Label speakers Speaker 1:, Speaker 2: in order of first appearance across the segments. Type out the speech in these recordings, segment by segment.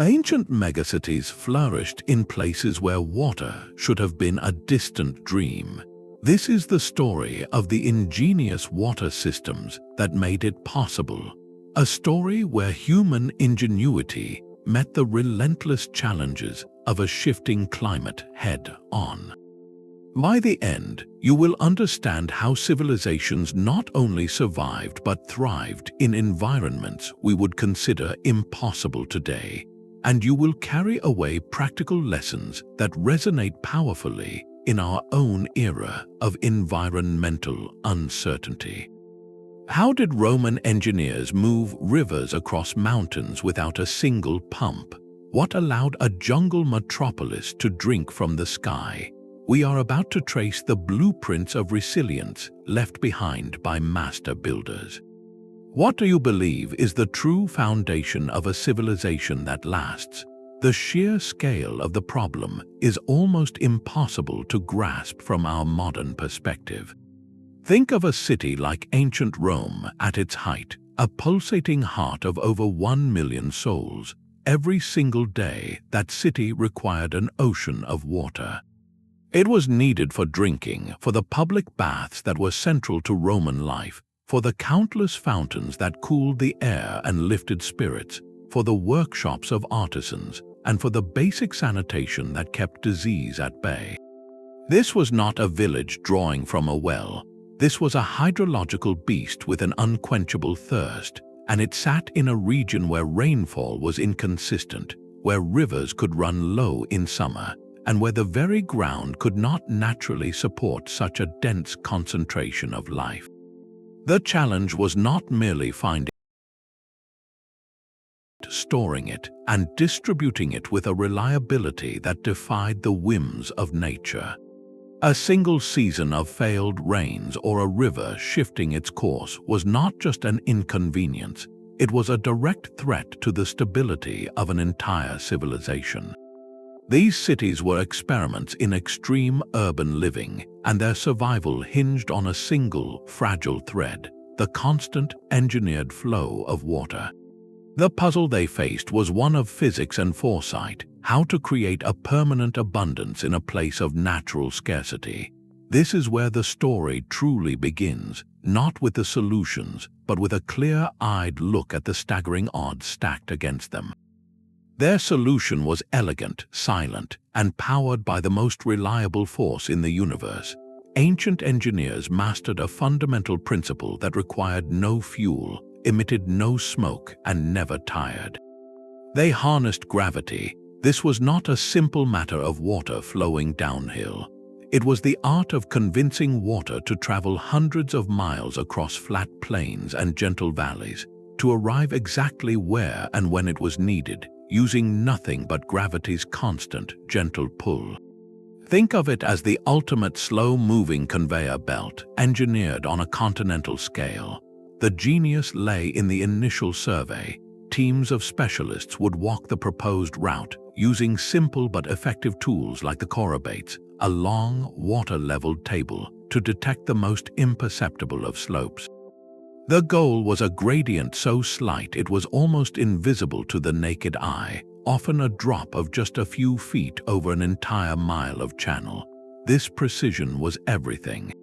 Speaker 1: Ancient megacities flourished in places where water should have been a distant dream. This is the story of the ingenious water systems that made it possible. A story where human ingenuity met the relentless challenges of a shifting climate head-on. By the end, you will understand how civilizations not only survived but thrived in environments we would consider impossible today, and you will carry away practical lessons that resonate powerfully in our own era of environmental uncertainty. How did Roman engineers move rivers across mountains without a single pump? What allowed a jungle metropolis to drink from the sky? We are about to trace the blueprints of resilience left behind by master builders. What do you believe is the true foundation of a civilization that lasts? The sheer scale of the problem is almost impossible to grasp from our modern perspective. Think of a city like ancient Rome at its height, a pulsating heart of over 1 million souls. Every single day, that city required an ocean of water. It was needed for drinking, for the public baths that were central to Roman life, for the countless fountains that cooled the air and lifted spirits, for the workshops of artisans, and for the basic sanitation that kept disease at bay. This was not a village drawing from a well. This was a hydrological beast with an unquenchable thirst, and it sat in a region where rainfall was inconsistent, where rivers could run low in summer, and where the very ground could not naturally support such a dense concentration of life. The challenge was not merely finding it, storing it, and distributing it with a reliability that defied the whims of nature. A single season of failed rains or a river shifting its course was not just an inconvenience, it was a direct threat to the stability of an entire civilization. These cities were experiments in extreme urban living, and their survival hinged on a single, fragile thread: the constant, engineered flow of water. The puzzle they faced was one of physics and foresight: how to create a permanent abundance in a place of natural scarcity. This is where the story truly begins, not with the solutions, but with a clear-eyed look at the staggering odds stacked against them. Their solution was elegant, silent, and powered by the most reliable force in the universe. Ancient engineers mastered a fundamental principle that required no fuel, emitted no smoke, and never tired. They harnessed gravity. This was not a simple matter of water flowing downhill. It was the art of convincing water to travel hundreds of miles across flat plains and gentle valleys, to arrive exactly where and when it was needed, using nothing but gravity's constant, gentle pull. Think of it as the ultimate slow-moving conveyor belt, engineered on a continental scale. The genius lay in the initial survey. Teams of specialists would walk the proposed route, using simple but effective tools like the chorobates, a long, water-leveled table, to detect the most imperceptible of slopes. The goal was a gradient so slight it was almost invisible to the naked eye, often a drop of just a few feet over an entire mile of channel. This precision was everything.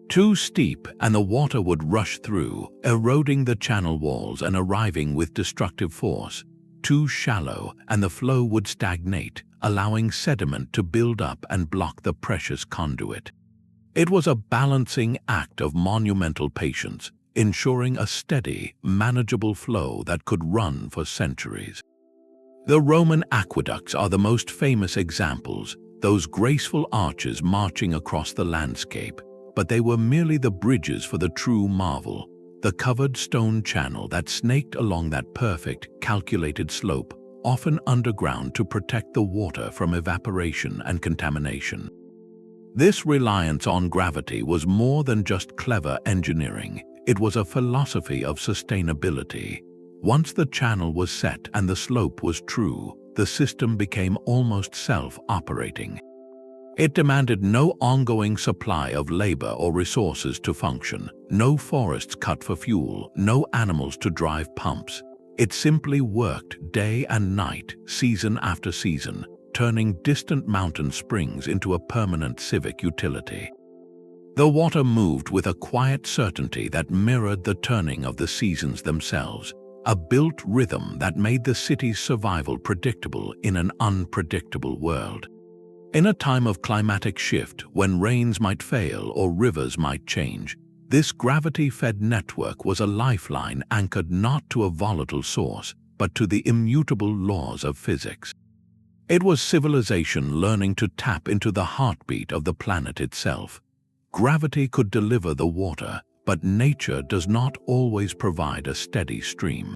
Speaker 1: Too steep and the water would rush through, eroding the channel walls and arriving with destructive force. Too shallow and the flow would stagnate, allowing sediment to build up and block the precious conduit. It was a balancing act of monumental patience, ensuring a steady, manageable flow that could run for centuries. The Roman aqueducts are the most famous examples, those graceful arches marching across the landscape, but they were merely the bridges for the true marvel, the covered stone channel that snaked along that perfect, calculated slope, often underground to protect the water from evaporation and contamination. This reliance on gravity was more than just clever engineering. It was a philosophy of sustainability. Once the channel was set and the slope was true, the system became almost self-operating. It demanded no ongoing supply of labor or resources to function, no forests cut for fuel, no animals to drive pumps. It simply worked day and night, season after season, turning distant mountain springs into a permanent civic utility. The water moved with a quiet certainty that mirrored the turning of the seasons themselves, a built rhythm that made the city's survival predictable in an unpredictable world. In a time of climatic shift, when rains might fail or rivers might change, this gravity-fed network was a lifeline anchored not to a volatile source, but to the immutable laws of physics. It was civilization learning to tap into the heartbeat of the planet itself. Gravity could deliver the water, but nature does not always provide a steady stream.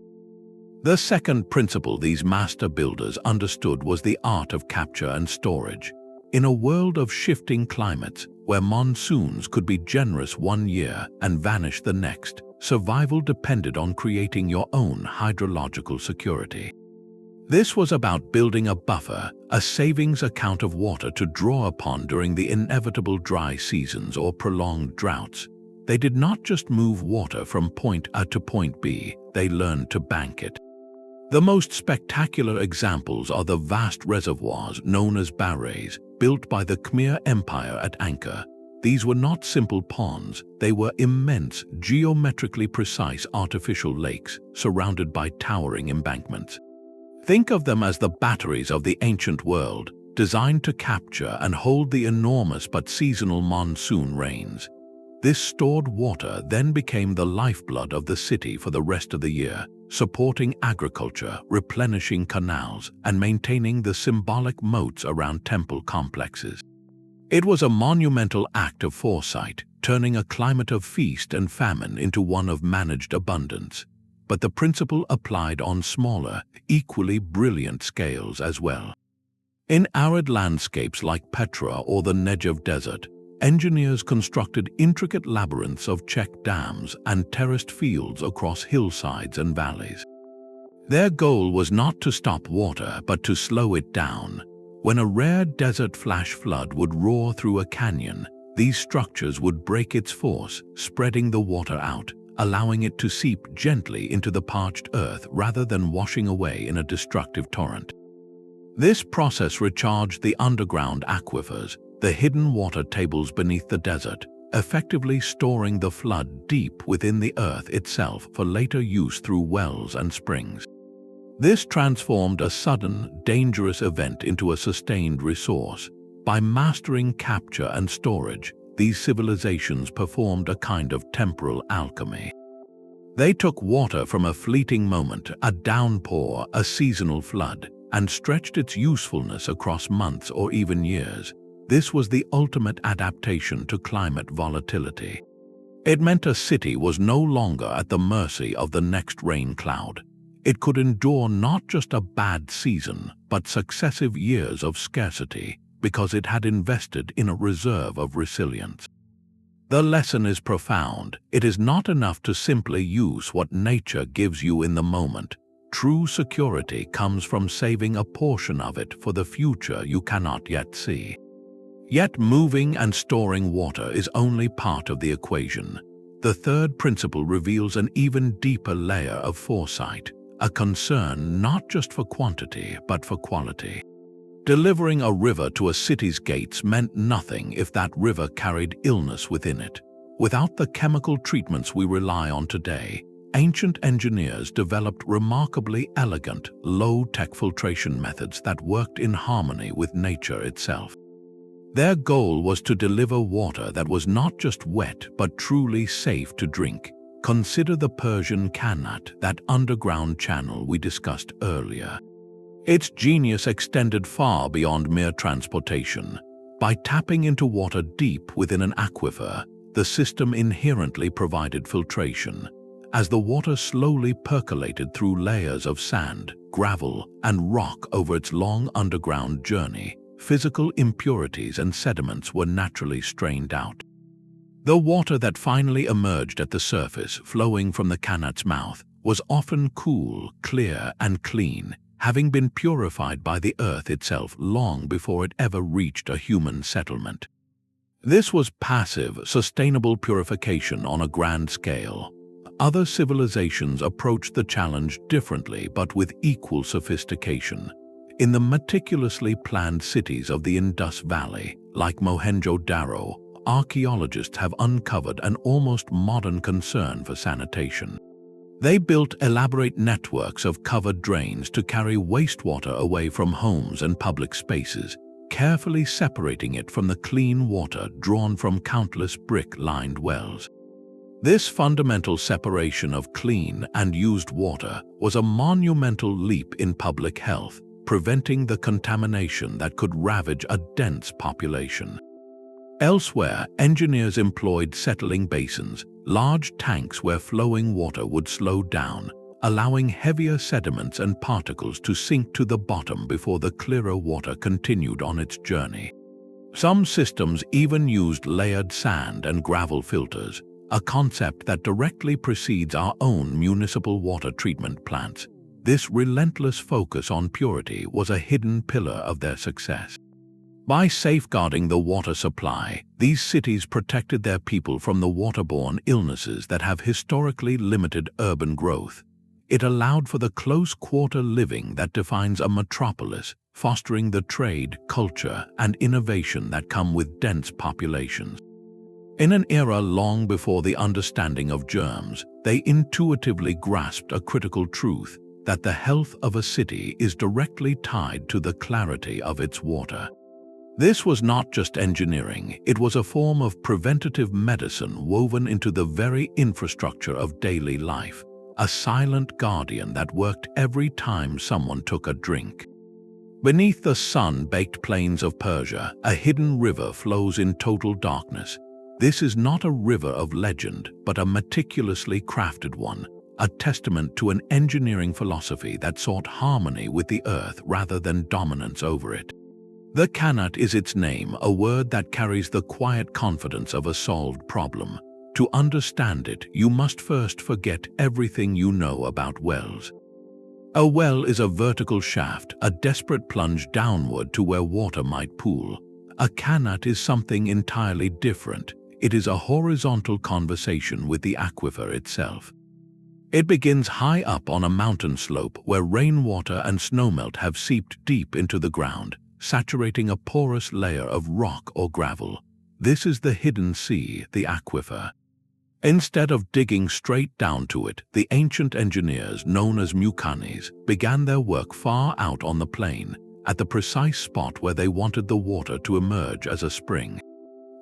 Speaker 1: The second principle these master builders understood was the art of capture and storage. In a world of shifting climates, where monsoons could be generous one year and vanish the next, survival depended on creating your own hydrological security. This was about building a buffer, a savings account of water to draw upon during the inevitable dry seasons or prolonged droughts. They did not just move water from point A to point B, they learned to bank it. The most spectacular examples are the vast reservoirs known as barays, built by the Khmer Empire at Angkor. These were not simple ponds, they were immense, geometrically precise artificial lakes surrounded by towering embankments. Think of them as the batteries of the ancient world, designed to capture and hold the enormous but seasonal monsoon rains. This stored water then became the lifeblood of the city for the rest of the year, supporting agriculture, replenishing canals, and maintaining the symbolic moats around temple complexes. It was a monumental act of foresight, turning a climate of feast and famine into one of managed abundance. But the principle applied on smaller, equally brilliant scales as well. In arid landscapes like Petra or the Negev Desert, engineers constructed intricate labyrinths of check dams and terraced fields across hillsides and valleys. Their goal was not to stop water, but to slow it down. When a rare desert flash flood would roar through a canyon, these structures would break its force, spreading the water out, allowing it to seep gently into the parched earth rather than washing away in a destructive torrent. This process recharged the underground aquifers, the hidden water tables beneath the desert, effectively storing the flood deep within the earth itself for later use through wells and springs. This transformed a sudden, dangerous event into a sustained resource. By mastering capture and storage, these civilizations performed a kind of temporal alchemy. They took water from a fleeting moment, a downpour, a seasonal flood, and stretched its usefulness across months or even years. This was the ultimate adaptation to climate volatility. It meant a city was no longer at the mercy of the next rain cloud. It could endure not just a bad season, but successive years of scarcity, because it had invested in a reserve of resilience. The lesson is profound. It is not enough to simply use what nature gives you in the moment. True security comes from saving a portion of it for the future you cannot yet see. Yet moving and storing water is only part of the equation. The third principle reveals an even deeper layer of foresight, a concern not just for quantity but for quality. Delivering a river to a city's gates meant nothing if that river carried illness within it. Without the chemical treatments we rely on today, ancient engineers developed remarkably elegant, low-tech filtration methods that worked in harmony with nature itself. Their goal was to deliver water that was not just wet but truly safe to drink. Consider the Persian Qanat, that underground channel we discussed earlier. Its genius extended far beyond mere transportation. By tapping into water deep within an aquifer, the system inherently provided filtration. As the water slowly percolated through layers of sand, gravel, and rock over its long underground journey, physical impurities and sediments were naturally strained out. The water that finally emerged at the surface, flowing from the Qanat's mouth, was often cool, clear, and clean, having been purified by the earth itself long before it ever reached a human settlement. This was passive, sustainable purification on a grand scale. other civilizations approached the challenge differently but with equal sophistication. In the meticulously planned cities of the Indus Valley, like Mohenjo-Daro, archaeologists have uncovered an almost modern concern for sanitation. They built elaborate networks of covered drains to carry wastewater away from homes and public spaces, carefully separating it from the clean water drawn from countless brick-lined wells. This fundamental separation of clean and used water was a monumental leap in public health, preventing the contamination that could ravage a dense population. Elsewhere, engineers employed settling basins, large tanks where flowing water would slow down, allowing heavier sediments and particles to sink to the bottom before the clearer water continued on its journey. Some systems even used layered sand and gravel filters, a concept that directly precedes our own municipal water treatment plants. This relentless focus on purity was a hidden pillar of their success. By safeguarding the water supply, these cities protected their people from the waterborne illnesses that have historically limited urban growth. It allowed for the close-quarter living that defines a metropolis, fostering the trade, culture, and innovation that come with dense populations. In an era long before the understanding of germs, they intuitively grasped a critical truth: that the health of a city is directly tied to the clarity of its water. This was not just engineering, it was a form of preventative medicine woven into the very infrastructure of daily life, a silent guardian that worked every time someone took a drink. Beneath the sun-baked plains of Persia, a hidden river flows in total darkness. This is not a river of legend, but a meticulously crafted one, a testament to an engineering philosophy that sought harmony with the earth rather than dominance over it. The Qanat is its name, a word that carries the quiet confidence of a solved problem. To understand it, you must first forget everything you know about wells. A well is a vertical shaft, a desperate plunge downward to where water might pool. A Qanat is something entirely different. It is a horizontal conversation with the aquifer itself. It begins high up on a mountain slope where rainwater and snowmelt have seeped deep into the ground, saturating a porous layer of rock or gravel. This is the hidden sea, the aquifer. Instead of digging straight down to it, the ancient engineers, known as muqanis, began their work far out on the plain, at the precise spot where they wanted the water to emerge as a spring.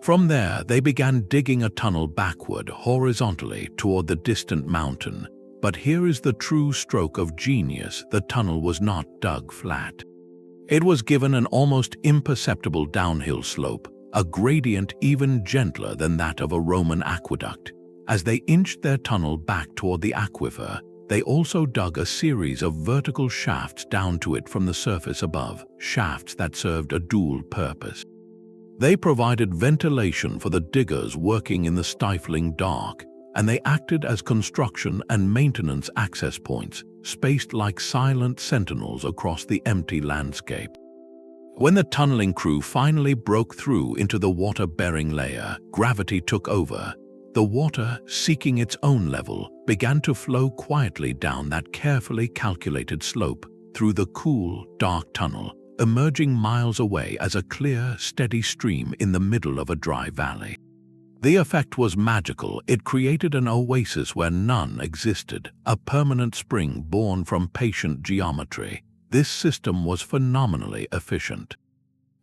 Speaker 1: From there, they began digging a tunnel backward, horizontally, toward the distant mountain. But here is the true stroke of genius: the tunnel was not dug flat. It was given an almost imperceptible downhill slope, a gradient even gentler than that of a Roman aqueduct. As they inched their tunnel back toward the aquifer, they also dug a series of vertical shafts down to it from the surface above, shafts that served a dual purpose. They provided ventilation for the diggers working in the stifling dark, and they acted as construction and maintenance access points, spaced like silent sentinels across the empty landscape. When the tunneling crew finally broke through into the water-bearing layer, gravity took over. The water, seeking its own level, began to flow quietly down that carefully calculated slope, through the cool, dark tunnel, emerging miles away as a clear, steady stream in the middle of a dry valley. The effect was magical. It created an oasis where none existed, a permanent spring born from patient geometry. This system was phenomenally efficient.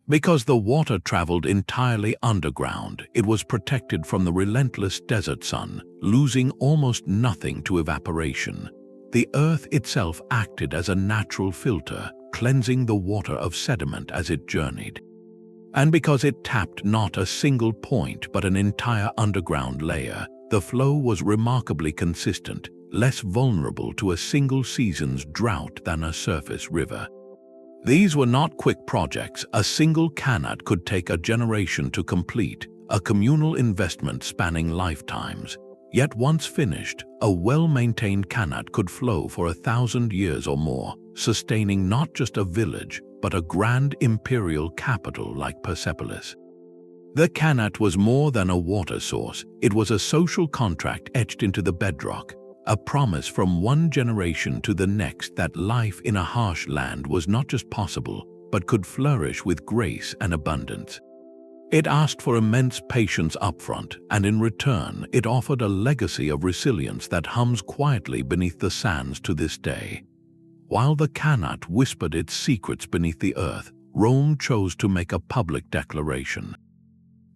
Speaker 1: Because the water traveled entirely underground, it was protected from the relentless desert sun, losing almost nothing to evaporation. The earth itself acted as a natural filter, cleansing the water of sediment as it journeyed. And because it tapped not a single point but an entire underground layer, the flow was remarkably consistent, less vulnerable to a single season's drought than a surface river. These were not quick projects. A single qanat could take a generation to complete, a communal investment spanning lifetimes. Yet once finished, a well-maintained qanat could flow for 1,000 years or more, sustaining not just a village, but a grand imperial capital like Persepolis. The qanat was more than a water source. It was a social contract etched into the bedrock, a promise from one generation to the next that life in a harsh land was not just possible, but could flourish with grace and abundance. It asked for immense patience upfront, and in return, it offered a legacy of resilience that hums quietly beneath the sands to this day. While the Qanat whispered its secrets beneath the earth, Rome chose to make a public declaration.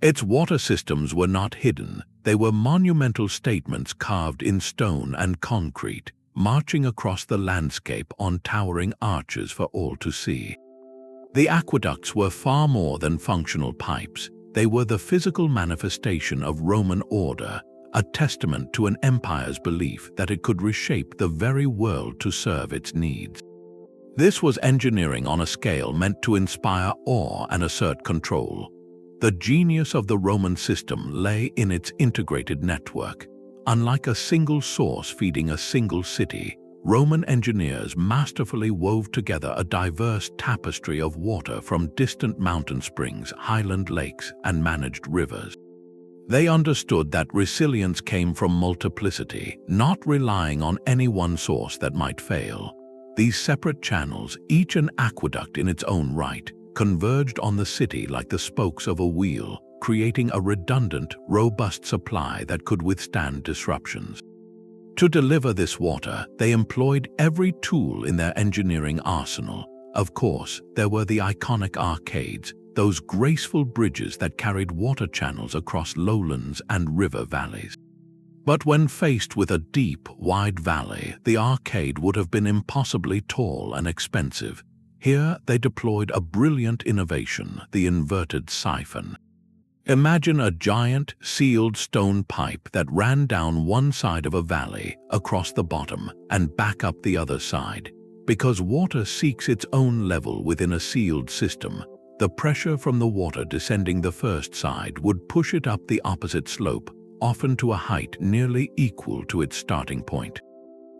Speaker 1: Its water systems were not hidden, they were monumental statements carved in stone and concrete, marching across the landscape on towering arches for all to see. The aqueducts were far more than functional pipes. They were the physical manifestation of Roman order, a testament to an empire's belief that it could reshape the very world to serve its needs. This was engineering on a scale meant to inspire awe and assert control. The genius of the Roman system lay in its integrated network. Unlike a single source feeding a single city, Roman engineers masterfully wove together a diverse tapestry of water from distant mountain springs, highland lakes, and managed rivers. They understood that resilience came from multiplicity, not relying on any one source that might fail. These separate channels, each an aqueduct in its own right, converged on the city like the spokes of a wheel, creating a redundant, robust supply that could withstand disruptions. To deliver this water, they employed every tool in their engineering arsenal. Of course, there were the iconic arcades, those graceful bridges that carried water channels across lowlands and river valleys. But when faced with a deep, wide valley, the arcade would have been impossibly tall and expensive. Here, they deployed a brilliant innovation, the inverted siphon. Imagine a giant, sealed stone pipe that ran down one side of a valley, across the bottom, and back up the other side. Because water seeks its own level within a sealed system, the pressure from the water descending the first side would push it up the opposite slope, often to a height nearly equal to its starting point.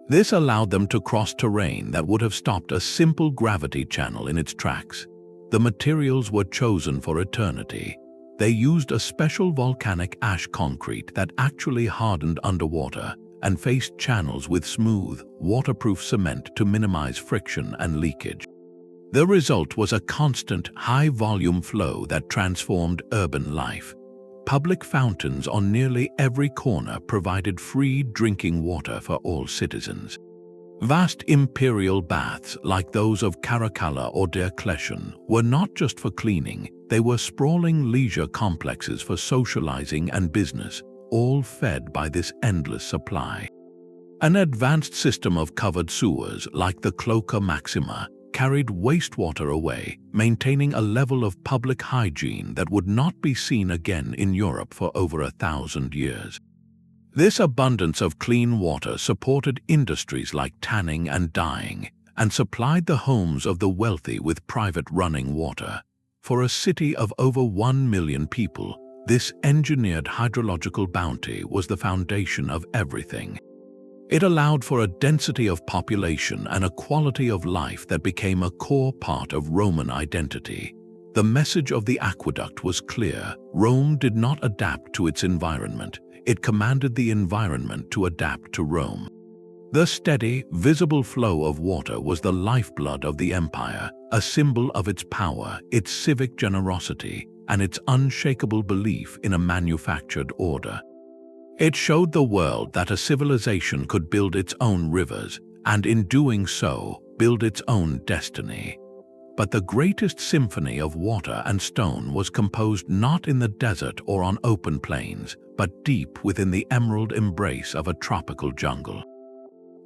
Speaker 1: This allowed them to cross terrain that would have stopped a simple gravity channel in its tracks. The materials were chosen for eternity. They used a special volcanic ash concrete that actually hardened underwater and faced channels with smooth, waterproof cement to minimize friction and leakage. The result was a constant, high-volume flow that transformed urban life. Public fountains on nearly every corner provided free drinking water for all citizens. Vast imperial baths like those of Caracalla or Diocletian were not just for cleaning, they were sprawling leisure complexes for socializing and business, all fed by this endless supply. An advanced system of covered sewers like the Cloaca Maxima carried wastewater away, maintaining a level of public hygiene that would not be seen again in Europe for over 1,000 years. This abundance of clean water supported industries like tanning and dyeing, and supplied the homes of the wealthy with private running water. For a city of over 1 million people, this engineered hydrological bounty was the foundation of everything. It allowed for a density of population and a quality of life that became a core part of Roman identity. The message of the aqueduct was clear. Rome did not adapt to its environment. It commanded the environment to adapt to Rome. The steady, visible flow of water was the lifeblood of the empire, a symbol of its power, its civic generosity, and its unshakable belief in a manufactured order. It showed the world that a civilization could build its own rivers, and in doing so, build its own destiny. But the greatest symphony of water and stone was composed not in the desert or on open plains, but deep within the emerald embrace of a tropical jungle.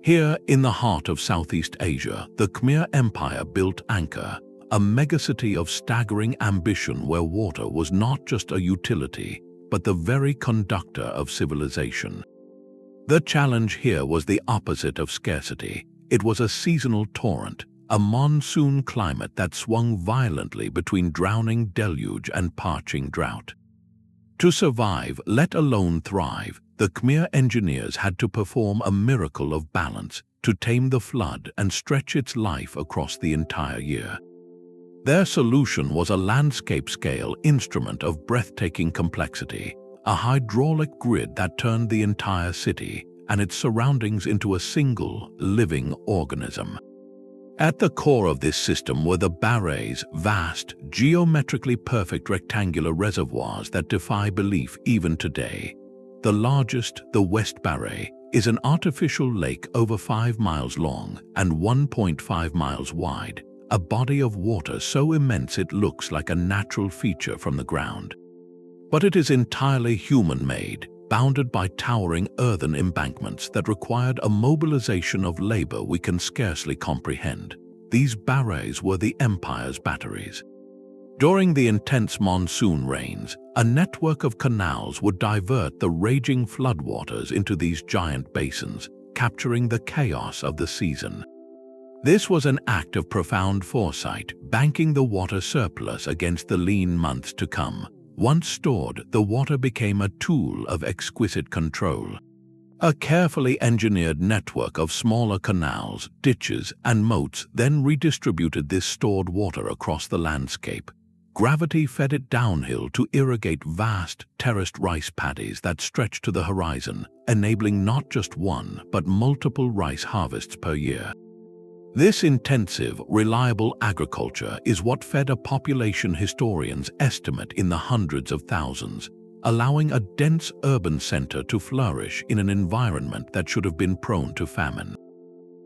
Speaker 1: Here, in the heart of Southeast Asia, the Khmer Empire built Angkor, a megacity of staggering ambition where water was not just a utility, but the very conductor of civilization. The challenge here was the opposite of scarcity. It was a seasonal torrent, a monsoon climate that swung violently between drowning deluge and parching drought. To survive, let alone thrive, the Khmer engineers had to perform a miracle of balance to tame the flood and stretch its life across the entire year. Their solution was a landscape-scale instrument of breathtaking complexity, a hydraulic grid that turned the entire city, and its surroundings into a single, living organism. At the core of this system were the barays, vast, geometrically perfect rectangular reservoirs that defy belief even today. The largest, the West Baray, is an artificial lake over 5 miles long and 1.5 miles wide, a body of water so immense it looks like a natural feature from the ground. But it is entirely human-made, bounded by towering earthen embankments that required a mobilization of labor we can scarcely comprehend. These barays were the empire's batteries. During the intense monsoon rains, a network of canals would divert the raging floodwaters into these giant basins, capturing the chaos of the season. This was an act of profound foresight, banking the water surplus against the lean months to come. Once stored, the water became a tool of exquisite control. A carefully engineered network of smaller canals, ditches, and moats then redistributed this stored water across the landscape. Gravity fed it downhill to irrigate vast, terraced rice paddies that stretched to the horizon, enabling not just one, but multiple rice harvests per year. This intensive, reliable agriculture is what fed a population historians estimate in the hundreds of thousands, allowing a dense urban center to flourish in an environment that should have been prone to famine.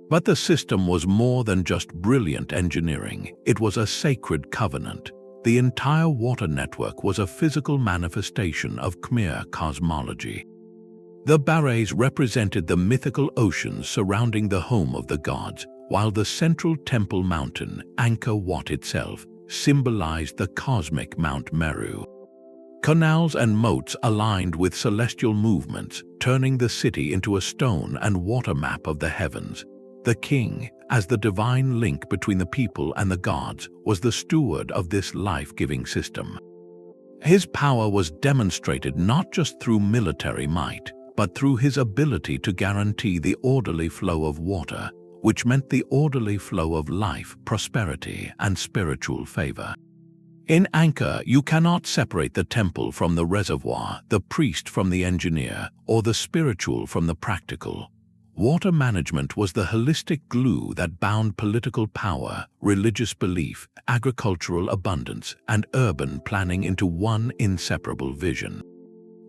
Speaker 1: But the system was more than just brilliant engineering, it was a sacred covenant. The entire water network was a physical manifestation of Khmer cosmology. The barays represented the mythical oceans surrounding the home of the gods, while the central temple mountain, Angkor Wat itself, symbolized the cosmic Mount Meru. Canals and moats aligned with celestial movements, turning the city into a stone and water map of the heavens. The king, as the divine link between the people and the gods, was the steward of this life-giving system. His power was demonstrated not just through military might, but through his ability to guarantee the orderly flow of water, which meant the orderly flow of life, prosperity, and spiritual favor. In Angkor, you cannot separate the temple from the reservoir, the priest from the engineer, or the spiritual from the practical. Water management was the holistic glue that bound political power, religious belief, agricultural abundance, and urban planning into one inseparable vision.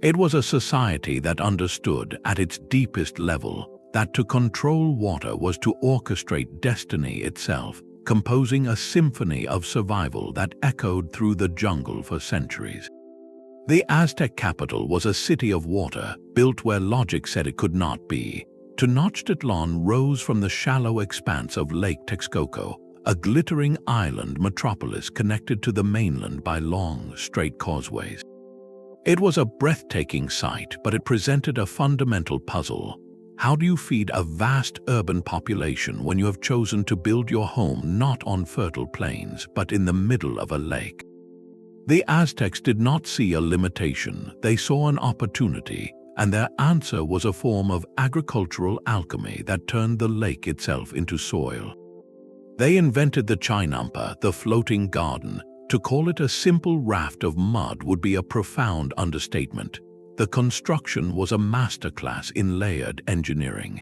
Speaker 1: It was a society that understood, at its deepest level, that to control water was to orchestrate destiny itself, composing a symphony of survival that echoed through the jungle for centuries. The Aztec capital was a city of water, built where logic said it could not be. Tenochtitlan rose from the shallow expanse of Lake Texcoco, a glittering island metropolis connected to the mainland by long, straight causeways. It was a breathtaking sight, but it presented a fundamental puzzle. How do you feed a vast urban population when you have chosen to build your home not on fertile plains, but in the middle of a lake? The Aztecs did not see a limitation, they saw an opportunity, and their answer was a form of agricultural alchemy that turned the lake itself into soil. They invented the Chinampa, the floating garden. To call it a simple raft of mud would be a profound understatement. The construction was a masterclass in layered engineering.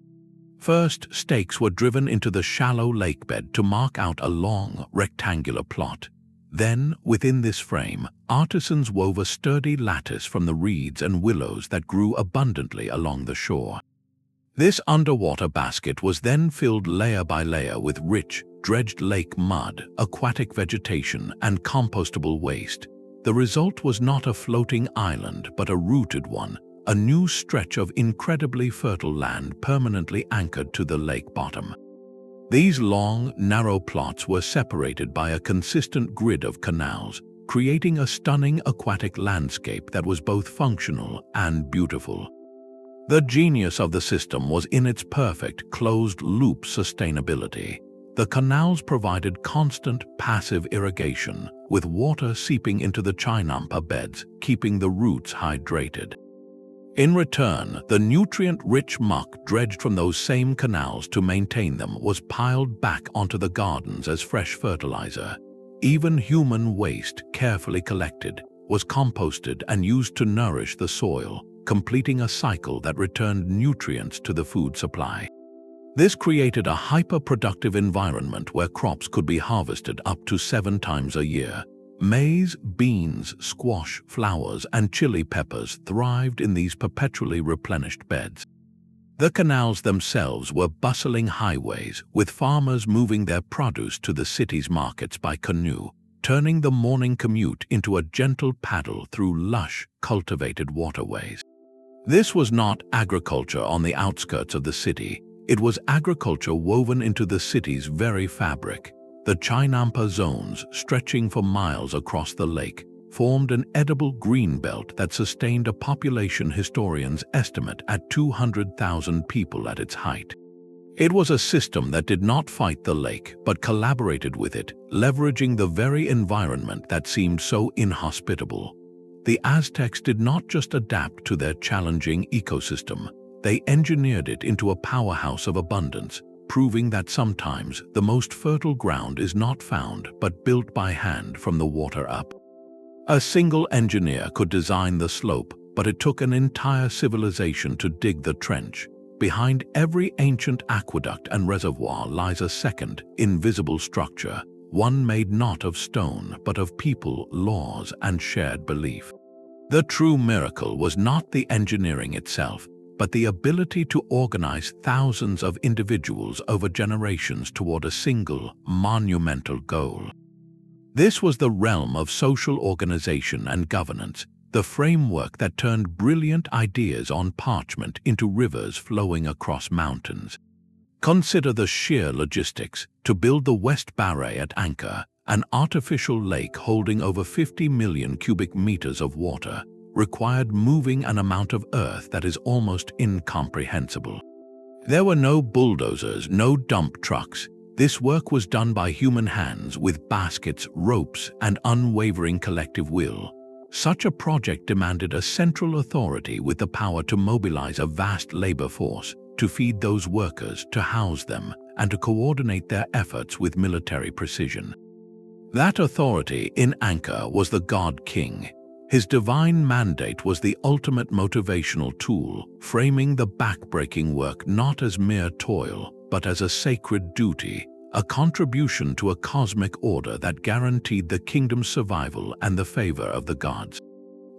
Speaker 1: First, stakes were driven into the shallow lakebed to mark out a long, rectangular plot. Then, within this frame, artisans wove a sturdy lattice from the reeds and willows that grew abundantly along the shore. This underwater basket was then filled layer by layer with rich, dredged lake mud, aquatic vegetation, and compostable waste. The result was not a floating island, but a rooted one, a new stretch of incredibly fertile land permanently anchored to the lake bottom. These long, narrow plots were separated by a consistent grid of canals, creating a stunning aquatic landscape that was both functional and beautiful. The genius of the system was in its perfect, closed-loop sustainability. The canals provided constant, passive irrigation, with water seeping into the Chinampa beds, keeping the roots hydrated. In return, the nutrient-rich muck dredged from those same canals to maintain them was piled back onto the gardens as fresh fertilizer. Even human waste, carefully collected, was composted and used to nourish the soil, completing a cycle that returned nutrients to the food supply. This created a hyper-productive environment where crops could be harvested up to 7 times a year. Maize, beans, squash, flowers, and chili peppers thrived in these perpetually replenished beds. The canals themselves were bustling highways, with farmers moving their produce to the city's markets by canoe, turning the morning commute into a gentle paddle through lush, cultivated waterways. This was not agriculture on the outskirts of the city. It was agriculture woven into the city's very fabric. The Chinampas zones, stretching for miles across the lake, formed an edible green belt that sustained a population historians estimate at 200,000 people at its height. It was a system that did not fight the lake, but collaborated with it, leveraging the very environment that seemed so inhospitable. The Aztecs did not just adapt to their challenging ecosystem, they engineered it into a powerhouse of abundance, proving that sometimes the most fertile ground is not found but built by hand from the water up. A single engineer could design the slope, but it took an entire civilization to dig the trench. Behind every ancient aqueduct and reservoir lies a second, invisible structure, one made not of stone but of people, laws, and shared belief. The true miracle was not the engineering itself, but the ability to organize thousands of individuals over generations toward a single, monumental goal. This was the realm of social organization and governance, the framework that turned brilliant ideas on parchment into rivers flowing across mountains. Consider the sheer logistics. To build the West Baray at Angkor, an artificial lake holding over 50 million cubic meters of water, required moving an amount of earth that is almost incomprehensible. There were no bulldozers, no dump trucks. This work was done by human hands with baskets, ropes, and unwavering collective will. Such a project demanded a central authority with the power to mobilize a vast labor force, to feed those workers, to house them, and to coordinate their efforts with military precision. That authority in Angkor was the God King. His divine mandate was the ultimate motivational tool, framing the backbreaking work not as mere toil, but as a sacred duty, a contribution to a cosmic order that guaranteed the kingdom's survival and the favor of the gods.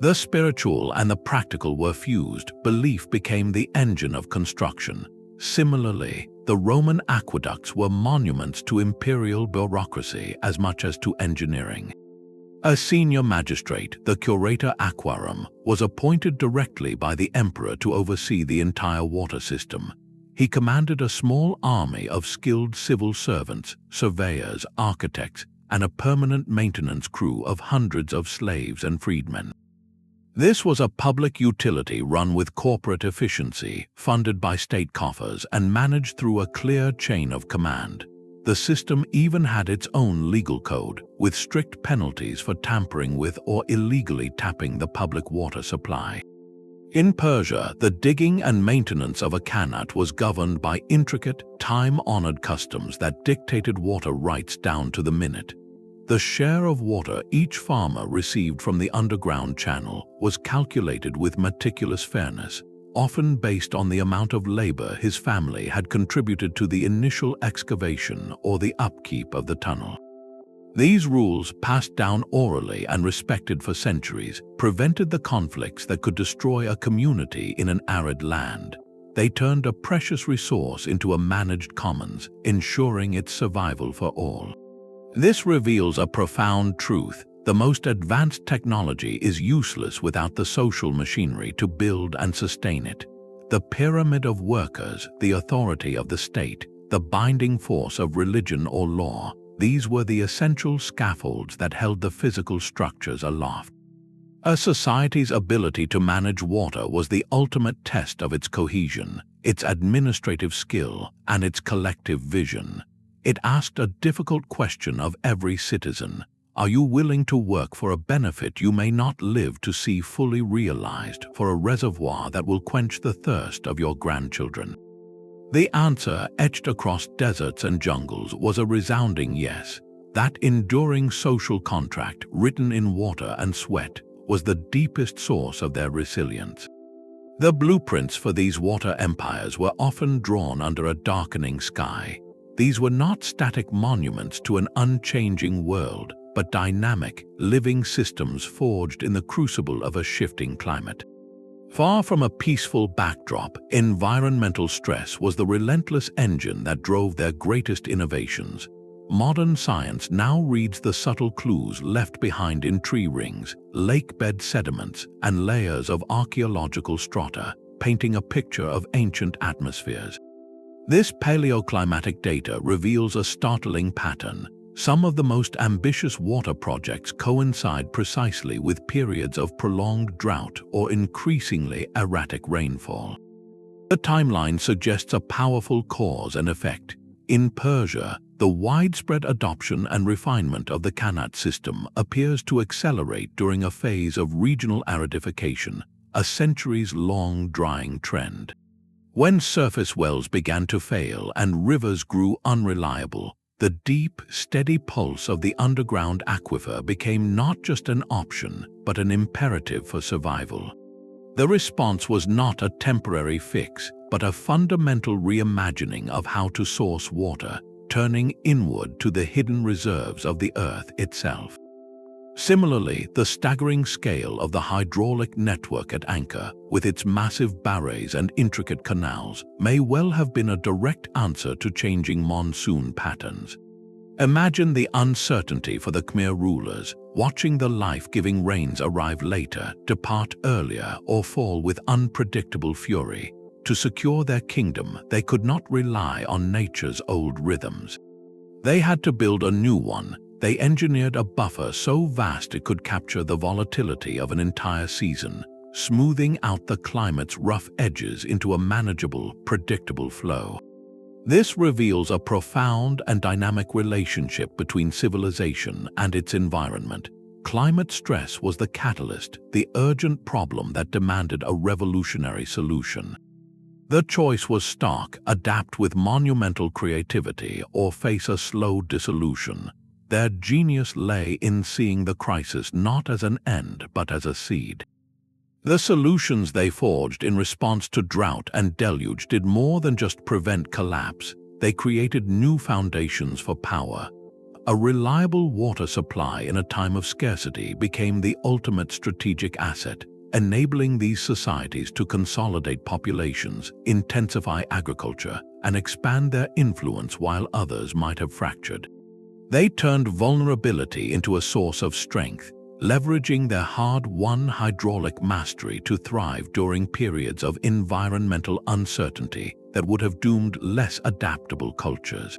Speaker 1: The spiritual and the practical were fused. Belief became the engine of construction. Similarly, the Roman aqueducts were monuments to imperial bureaucracy as much as to engineering. A senior magistrate, the curator aquarum, was appointed directly by the emperor to oversee the entire water system. He commanded a small army of skilled civil servants, surveyors, architects, and a permanent maintenance crew of hundreds of slaves and freedmen. This was a public utility run with corporate efficiency, funded by state coffers, and managed through a clear chain of command. The system even had its own legal code, with strict penalties for tampering with or illegally tapping the public water supply. In Persia, the digging and maintenance of a qanat was governed by intricate, time-honored customs that dictated water rights down to the minute. The share of water each farmer received from the underground channel was calculated with meticulous fairness, often based on the amount of labor his family had contributed to the initial excavation or the upkeep of the tunnel. These rules, passed down orally and respected for centuries, prevented the conflicts that could destroy a community in an arid land. They turned a precious resource into a managed commons, ensuring its survival for all. This reveals a profound truth. The most advanced technology is useless without the social machinery to build and sustain it. The pyramid of workers, the authority of the state, the binding force of religion or law, these were the essential scaffolds that held the physical structures aloft. A society's ability to manage water was the ultimate test of its cohesion, its administrative skill, and its collective vision. It asked a difficult question of every citizen. Are you willing to work for a benefit you may not live to see fully realized, for a reservoir that will quench the thirst of your grandchildren? The answer, etched across deserts and jungles, was a resounding yes. That enduring social contract, written in water and sweat, was the deepest source of their resilience. The blueprints for these water empires were often drawn under a darkening sky. These were not static monuments to an unchanging world, but dynamic, living systems forged in the crucible of a shifting climate. Far from a peaceful backdrop, environmental stress was the relentless engine that drove their greatest innovations. Modern science now reads the subtle clues left behind in tree rings, lakebed sediments, and layers of archaeological strata, painting a picture of ancient atmospheres. This paleoclimatic data reveals a startling pattern. Some of the most ambitious water projects coincide precisely with periods of prolonged drought or increasingly erratic rainfall. The timeline suggests a powerful cause and effect. In Persia, the widespread adoption and refinement of the Qanat system appears to accelerate during a phase of regional aridification, a centuries-long drying trend. When surface wells began to fail and rivers grew unreliable, the deep, steady pulse of the underground aquifer became not just an option, but an imperative for survival. The response was not a temporary fix, but a fundamental reimagining of how to source water, turning inward to the hidden reserves of the earth itself. Similarly, the staggering scale of the hydraulic network at Angkor, with its massive barays and intricate canals, may well have been a direct answer to changing monsoon patterns. Imagine the uncertainty for the Khmer rulers, watching the life-giving rains arrive later, depart earlier, or fall with unpredictable fury. To secure their kingdom, they could not rely on nature's old rhythms. They had to build a new one. They engineered a buffer so vast it could capture the volatility of an entire season, smoothing out the climate's rough edges into a manageable, predictable flow. This reveals a profound and dynamic relationship between civilization and its environment. Climate stress was the catalyst, the urgent problem that demanded a revolutionary solution. The choice was stark: adapt with monumental creativity or face a slow dissolution. Their genius lay in seeing the crisis not as an end but as a seed. The solutions they forged in response to drought and deluge did more than just prevent collapse. They created new foundations for power. A reliable water supply in a time of scarcity became the ultimate strategic asset, enabling these societies to consolidate populations, intensify agriculture, and expand their influence while others might have fractured. They turned vulnerability into a source of strength, leveraging their hard-won hydraulic mastery to thrive during periods of environmental uncertainty that would have doomed less adaptable cultures.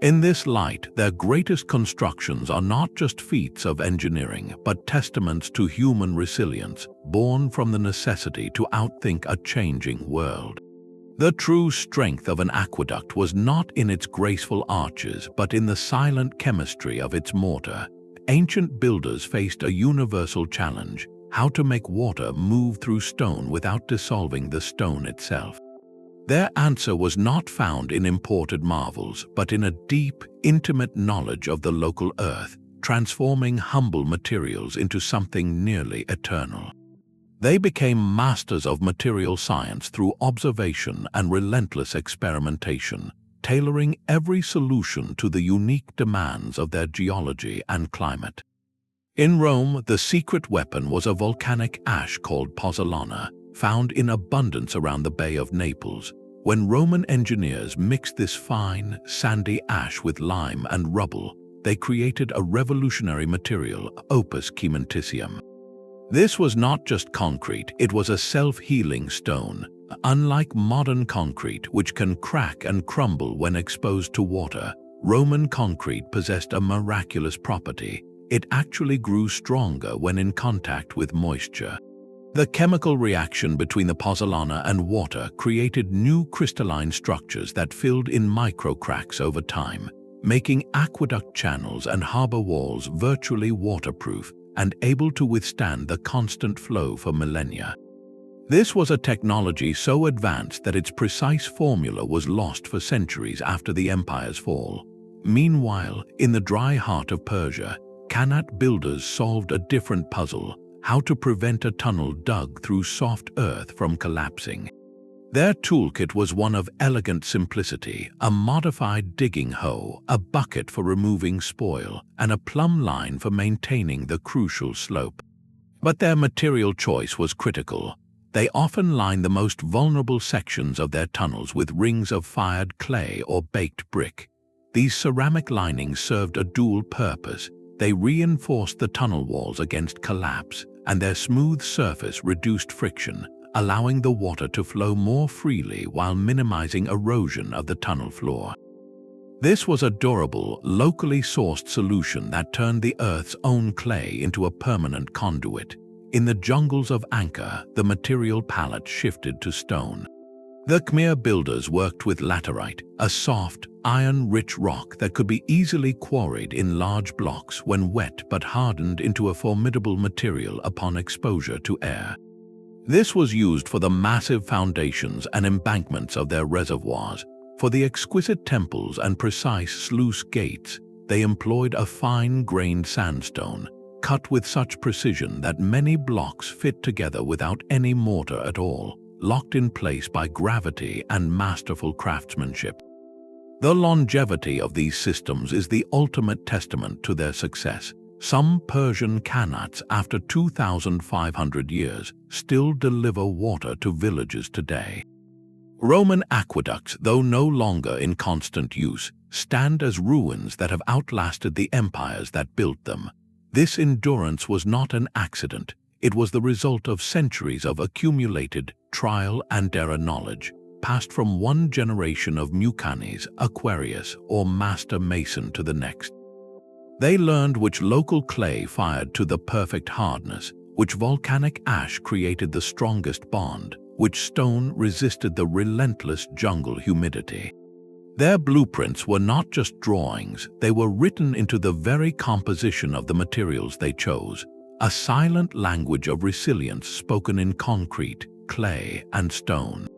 Speaker 1: In this light, their greatest constructions are not just feats of engineering, but testaments to human resilience, born from the necessity to outthink a changing world. The true strength of an aqueduct was not in its graceful arches, but in the silent chemistry of its mortar. Ancient builders faced a universal challenge: how to make water move through stone without dissolving the stone itself. Their answer was not found in imported marvels, but in a deep, intimate knowledge of the local earth, transforming humble materials into something nearly eternal. They became masters of material science through observation and relentless experimentation, tailoring every solution to the unique demands of their geology and climate. In Rome, the secret weapon was a volcanic ash called pozzolana, found in abundance around the Bay of Naples. When Roman engineers mixed this fine, sandy ash with lime and rubble, they created a revolutionary material, opus cementitium. This was not just concrete, it was a self-healing stone. Unlike modern concrete, which can crack and crumble when exposed to water, Roman concrete possessed a miraculous property: it actually grew stronger when in contact with moisture. The chemical reaction between the pozzolana and water created new crystalline structures that filled in micro-cracks over time, making aqueduct channels and harbor walls virtually waterproof and able to withstand the constant flow for millennia. This was a technology so advanced that its precise formula was lost for centuries after the empire's fall. Meanwhile, in the dry heart of Persia, Qanat builders solved a different puzzle: how to prevent a tunnel dug through soft earth from collapsing. Their toolkit was one of elegant simplicity: a modified digging hoe, a bucket for removing spoil, and a plumb line for maintaining the crucial slope. But their material choice was critical. They often lined the most vulnerable sections of their tunnels with rings of fired clay or baked brick. These ceramic linings served a dual purpose. They reinforced the tunnel walls against collapse, and their smooth surface reduced friction, allowing the water to flow more freely while minimizing erosion of the tunnel floor. This was a durable, locally sourced solution that turned the Earth's own clay into a permanent conduit. In the jungles of Angkor, the material palette shifted to stone. The Khmer builders worked with laterite, a soft, iron-rich rock that could be easily quarried in large blocks when wet but hardened into a formidable material upon exposure to air. This was used for the massive foundations and embankments of their reservoirs. For the exquisite temples and precise sluice gates, they employed a fine-grained sandstone, cut with such precision that many blocks fit together without any mortar at all, locked in place by gravity and masterful craftsmanship. The longevity of these systems is the ultimate testament to their success. Some Persian qanats, after 2,500 years, still deliver water to villages today. Roman aqueducts, though no longer in constant use, stand as ruins that have outlasted the empires that built them. This endurance was not an accident. It was the result of centuries of accumulated trial and error knowledge, passed from one generation of mucanis, aquarius, or master mason to the next. They learned which local clay fired to the perfect hardness, which volcanic ash created the strongest bond, which stone resisted the relentless jungle humidity. Their blueprints were not just drawings, they were written into the very composition of the materials they chose, a silent language of resilience spoken in concrete, clay, and stone.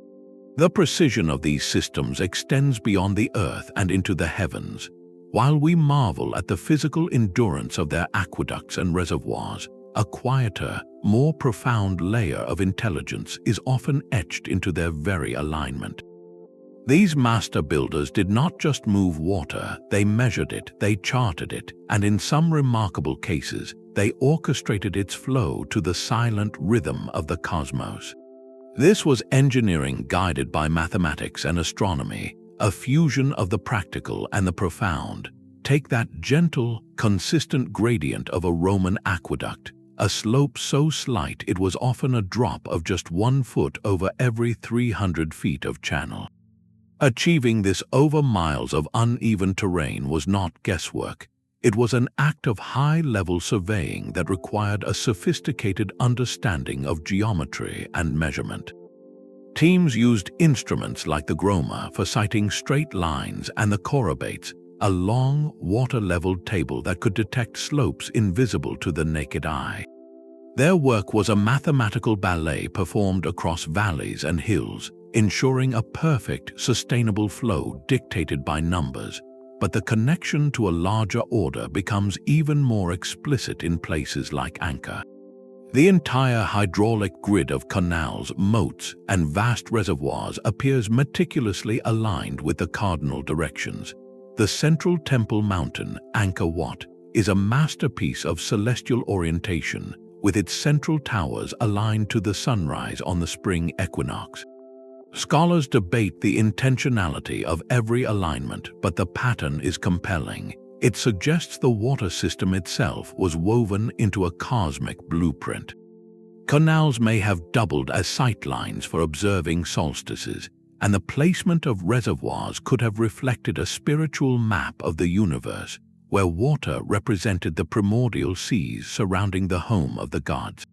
Speaker 1: The precision of these systems extends beyond the earth and into the heavens. While we marvel at the physical endurance of their aqueducts and reservoirs, a quieter, more profound layer of intelligence is often etched into their very alignment. These master builders did not just move water, they measured it, they charted it, and in some remarkable cases, they orchestrated its flow to the silent rhythm of the cosmos. This was engineering guided by mathematics and astronomy, a fusion of the practical and the profound. Take that gentle, consistent gradient of a Roman aqueduct, a slope so slight it was often a drop of just 1 foot over every 300 feet of channel. Achieving this over miles of uneven terrain was not guesswork. It was an act of high-level surveying that required a sophisticated understanding of geometry and measurement. Teams used instruments like the groma for sighting straight lines and the chorobates, a long, water-leveled table that could detect slopes invisible to the naked eye. Their work was a mathematical ballet performed across valleys and hills, ensuring a perfect, sustainable flow dictated by numbers. But the connection to a larger order becomes even more explicit in places like Angkor. The entire hydraulic grid of canals, moats, and vast reservoirs appears meticulously aligned with the cardinal directions. The central temple mountain, Angkor Wat, is a masterpiece of celestial orientation, with its central towers aligned to the sunrise on the spring equinox. Scholars debate the intentionality of every alignment, but the pattern is compelling. It suggests the water system itself was woven into a cosmic blueprint. Canals may have doubled as sightlines for observing solstices, and the placement of reservoirs could have reflected a spiritual map of the universe, where water represented the primordial seas surrounding the home of the gods.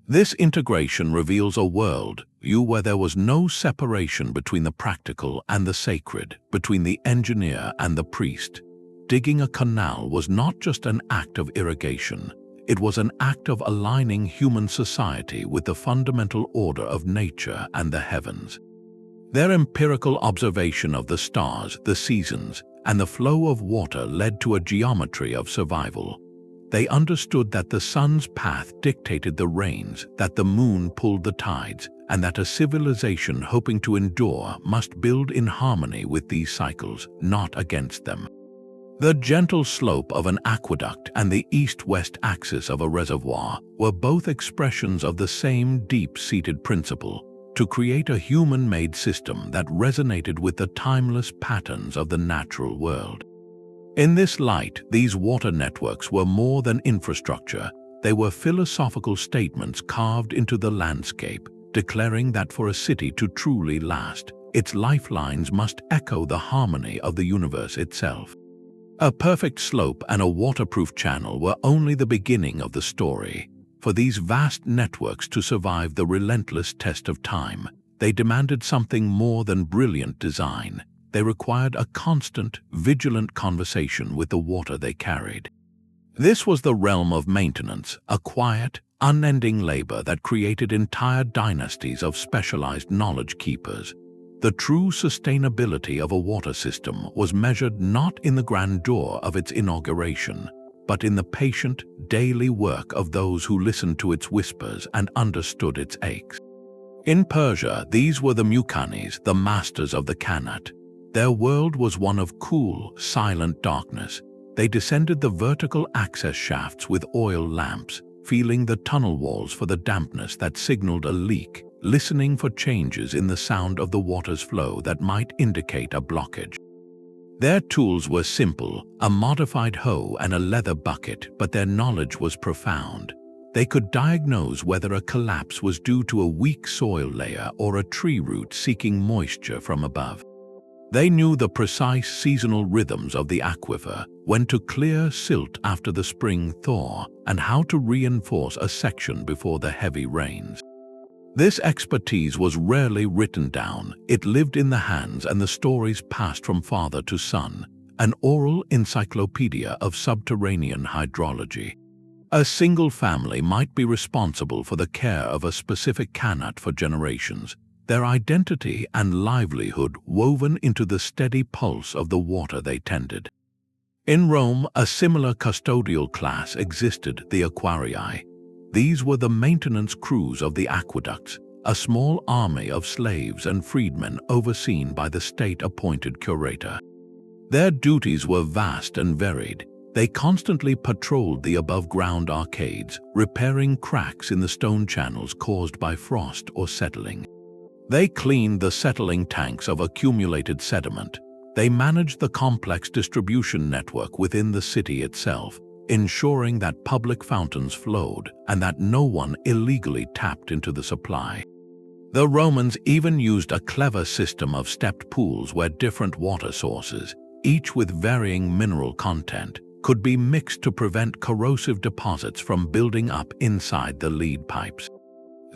Speaker 1: This integration reveals a world where there was no separation between the practical and the sacred, between the engineer and the priest. Digging a canal was not just an act of irrigation, it was an act of aligning human society with the fundamental order of nature and the heavens. Their empirical observation of the stars, the seasons, and the flow of water led to a geometry of survival. They understood that the sun's path dictated the rains, that the moon pulled the tides, and that a civilization hoping to endure must build in harmony with these cycles, not against them. The gentle slope of an aqueduct and the east-west axis of a reservoir were both expressions of the same deep-seated principle: to create a human-made system that resonated with the timeless patterns of the natural world. In this light, these water networks were more than infrastructure. They were philosophical statements carved into the landscape, declaring that for a city to truly last, its lifelines must echo the harmony of the universe itself. A perfect slope and a waterproof channel were only the beginning of the story. For these vast networks to survive the relentless test of time, they demanded something more than brilliant design. They required a constant, vigilant conversation with the water they carried. This was the realm of maintenance, a quiet, unending labor that created entire dynasties of specialized knowledge keepers. The true sustainability of a water system was measured not in the grandeur of its inauguration, but in the patient, daily work of those who listened to its whispers and understood its aches. In Persia, these were the Muqannis, the masters of the Qanat. Their world was one of cool, silent darkness. They descended the vertical access shafts with oil lamps, feeling the tunnel walls for the dampness that signaled a leak, listening for changes in the sound of the water's flow that might indicate a blockage. Their tools were simple, a modified hoe and a leather bucket, but their knowledge was profound. They could diagnose whether a collapse was due to a weak soil layer or a tree root seeking moisture from above. They knew the precise seasonal rhythms of the aquifer, when to clear silt after the spring thaw, and how to reinforce a section before the heavy rains. This expertise was rarely written down. It lived in the hands, and the stories passed from father to son, an oral encyclopedia of subterranean hydrology. A single family might be responsible for the care of a specific qanat for generations, their identity and livelihood woven into the steady pulse of the water they tended. In Rome, a similar custodial class existed, the aquarii. These were the maintenance crews of the aqueducts, a small army of slaves and freedmen overseen by the state-appointed curator. Their duties were vast and varied. They constantly patrolled the above-ground arcades, repairing cracks in the stone channels caused by frost or settling. They cleaned the settling tanks of accumulated sediment. They managed the complex distribution network within the city itself, ensuring that public fountains flowed and that no one illegally tapped into the supply. The Romans even used a clever system of stepped pools where different water sources, each with varying mineral content, could be mixed to prevent corrosive deposits from building up inside the lead pipes.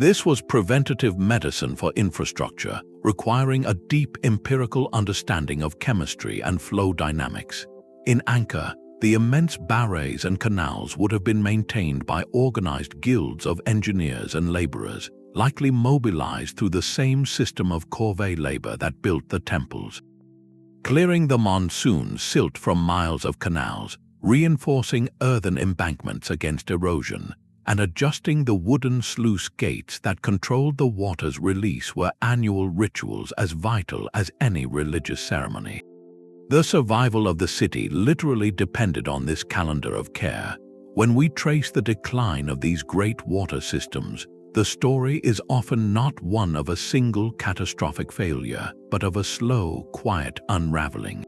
Speaker 1: This was preventative medicine for infrastructure, requiring a deep empirical understanding of chemistry and flow dynamics. In Angkor, the immense barays and canals would have been maintained by organized guilds of engineers and laborers, likely mobilized through the same system of corvée labor that built the temples. Clearing the monsoon silt from miles of canals, reinforcing earthen embankments against erosion, and adjusting the wooden sluice gates that controlled the water's release were annual rituals as vital as any religious ceremony. The survival of the city literally depended on this calendar of care. When we trace the decline of these great water systems, the story is often not one of a single catastrophic failure, but of a slow, quiet unraveling.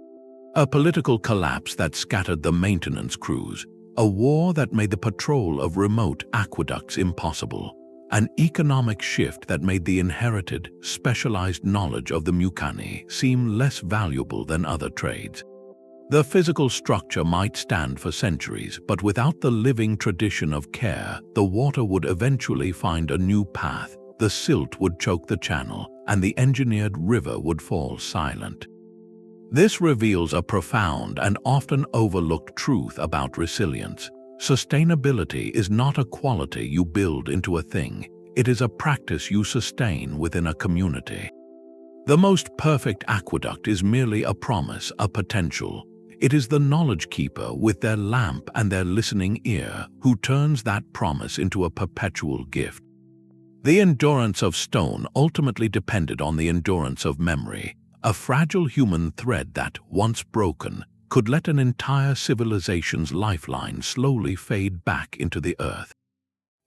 Speaker 1: A political collapse that scattered the maintenance crews, a war that made the patrol of remote aqueducts impossible, an economic shift that made the inherited, specialized knowledge of the Muqanni seem less valuable than other trades. The physical structure might stand for centuries, but without the living tradition of care, the water would eventually find a new path, the silt would choke the channel, and the engineered river would fall silent. This reveals a profound and often overlooked truth about resilience. Sustainability is not a quality you build into a thing, it is a practice you sustain within a community. The most perfect aqueduct is merely a promise, a potential. It is the knowledge keeper with their lamp and their listening ear who turns that promise into a perpetual gift. The endurance of stone ultimately depended on the endurance of memory, a fragile human thread that, once broken, could let an entire civilization's lifeline slowly fade back into the earth.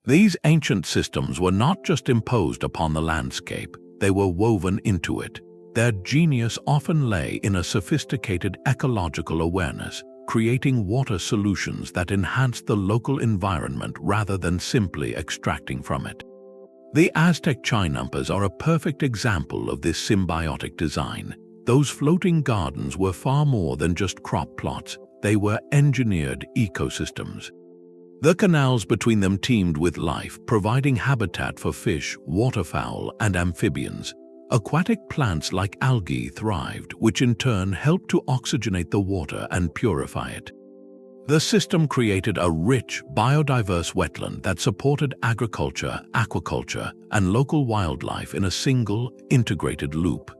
Speaker 1: These ancient systems were not just imposed upon the landscape, they were woven into it. Their genius often lay in a sophisticated ecological awareness, creating water solutions that enhanced the local environment rather than simply extracting from it. The Aztec Chinampas are a perfect example of this symbiotic design. Those floating gardens were far more than just crop plots, they were engineered ecosystems. The canals between them teemed with life, providing habitat for fish, waterfowl, and amphibians. Aquatic plants like algae thrived, which in turn helped to oxygenate the water and purify it. The system created a rich, biodiverse wetland that supported agriculture, aquaculture, and local wildlife in a single, integrated loop.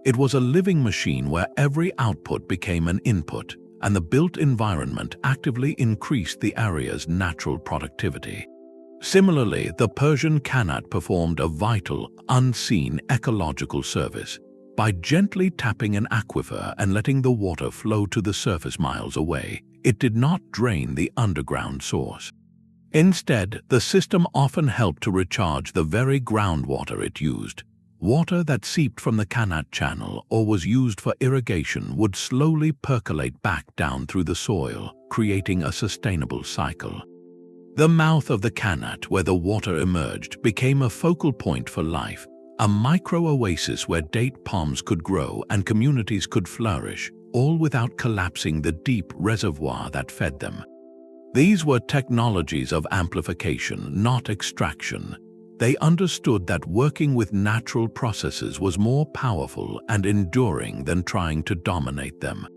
Speaker 1: It was a living machine where every output became an input, and the built environment actively increased the area's natural productivity. Similarly, the Persian Qanat performed a vital, unseen ecological service. By gently tapping an aquifer and letting the water flow to the surface miles away, it did not drain the underground source. Instead, the system often helped to recharge the very groundwater it used. Water that seeped from the Qanat channel or was used for irrigation would slowly percolate back down through the soil, creating a sustainable cycle. The mouth of the Qanat, where the water emerged, became a focal point for life, a micro-oasis where date palms could grow and communities could flourish, all without collapsing the deep reservoir that fed them. These were technologies of amplification, not extraction. They understood that working with natural processes was more powerful and enduring than trying to dominate them.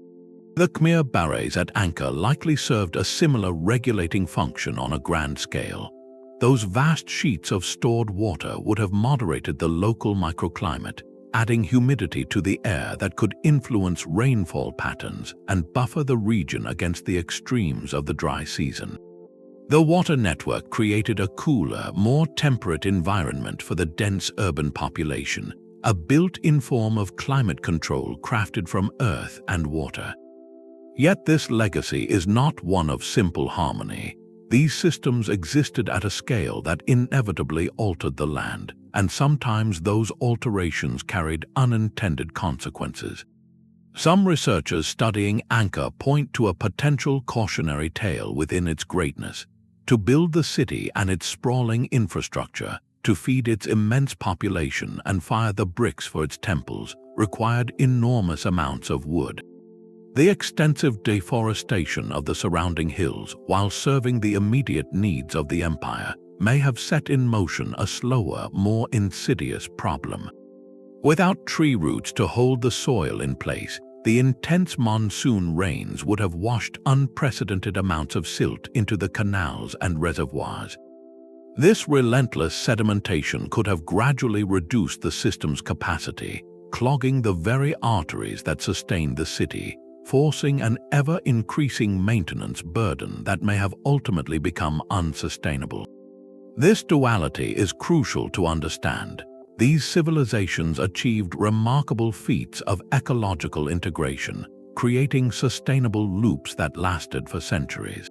Speaker 1: The Khmer barays at Angkor likely served a similar regulating function on a grand scale. Those vast sheets of stored water would have moderated the local microclimate, adding humidity to the air that could influence rainfall patterns and buffer the region against the extremes of the dry season. The water network created a cooler, more temperate environment for the dense urban population, a built-in form of climate control crafted from earth and water. Yet this legacy is not one of simple harmony. These systems existed at a scale that inevitably altered the land, and sometimes those alterations carried unintended consequences. Some researchers studying Angkor point to a potential cautionary tale within its greatness. To build the city and its sprawling infrastructure, to feed its immense population and fire the bricks for its temples, required enormous amounts of wood. The extensive deforestation of the surrounding hills, while serving the immediate needs of the empire, may have set in motion a slower, more insidious problem. Without tree roots to hold the soil in place, the intense monsoon rains would have washed unprecedented amounts of silt into the canals and reservoirs. This relentless sedimentation could have gradually reduced the system's capacity, clogging the very arteries that sustained the city, forcing an ever-increasing maintenance burden that may have ultimately become unsustainable. This duality is crucial to understand. These civilizations achieved remarkable feats of ecological integration, creating sustainable loops that lasted for centuries.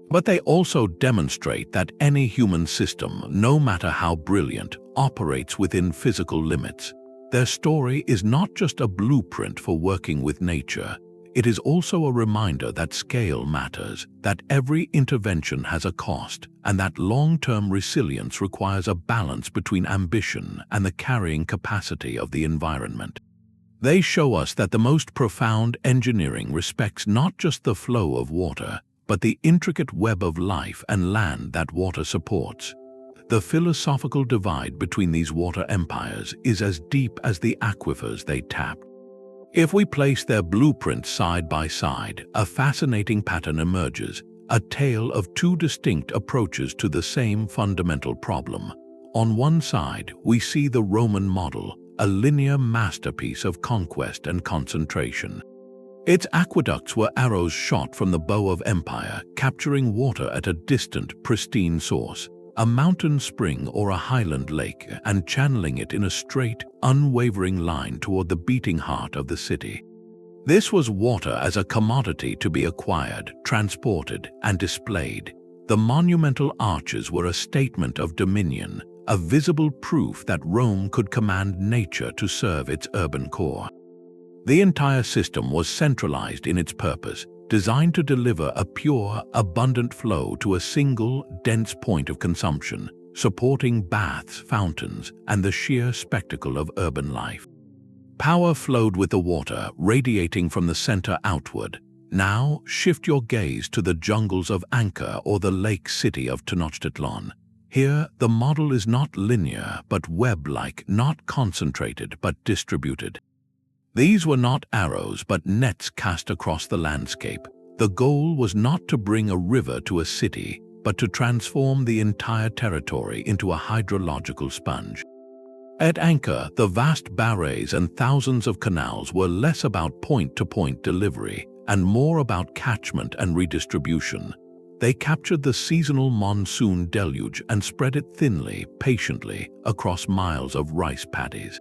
Speaker 1: But they also demonstrate that any human system, no matter how brilliant, operates within physical limits. Their story is not just a blueprint for working with nature. It is also a reminder that scale matters, that every intervention has a cost, and that long-term resilience requires a balance between ambition and the carrying capacity of the environment. They show us that the most profound engineering respects not just the flow of water, but the intricate web of life and land that water supports. The philosophical divide between these water empires is as deep as the aquifers they tapped. If we place their blueprints side by side, a fascinating pattern emerges, a tale of two distinct approaches to the same fundamental problem. On one side, we see the Roman model, a linear masterpiece of conquest and concentration. Its aqueducts were arrows shot from the bow of empire, capturing water at a distant, pristine source, a mountain spring or a highland lake, and channeling it in a straight, unwavering line toward the beating heart of the city. This was water as a commodity to be acquired, transported, and displayed. The monumental arches were a statement of dominion, a visible proof that Rome could command nature to serve its urban core. The entire system was centralized in its purpose, designed to deliver a pure, abundant flow to a single, dense point of consumption, supporting baths, fountains, and the sheer spectacle of urban life. Power flowed with the water, radiating from the center outward. Now, shift your gaze to the jungles of Angkor or the lake city of Tenochtitlan. Here, the model is not linear, but web-like, not concentrated, but distributed. These were not arrows, but nets cast across the landscape. The goal was not to bring a river to a city, but to transform the entire territory into a hydrological sponge. At Angkor, the vast barays and thousands of canals were less about point-to-point delivery and more about catchment and redistribution. They captured the seasonal monsoon deluge and spread it thinly, patiently, across miles of rice paddies.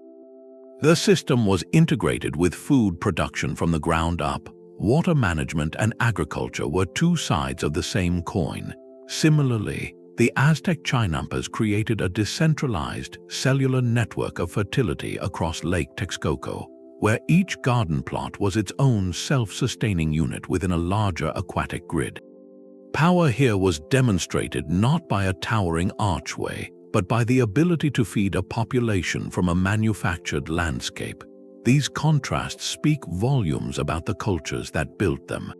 Speaker 1: The system was integrated with food production from the ground up. Water management and agriculture were two sides of the same coin. Similarly, the Aztec Chinampas created a decentralized, cellular network of fertility across Lake Texcoco, where each garden plot was its own self-sustaining unit within a larger aquatic grid. Power here was demonstrated not by a towering archway, but by the ability to feed a population from a manufactured landscape. These contrasts speak volumes about the cultures that built them.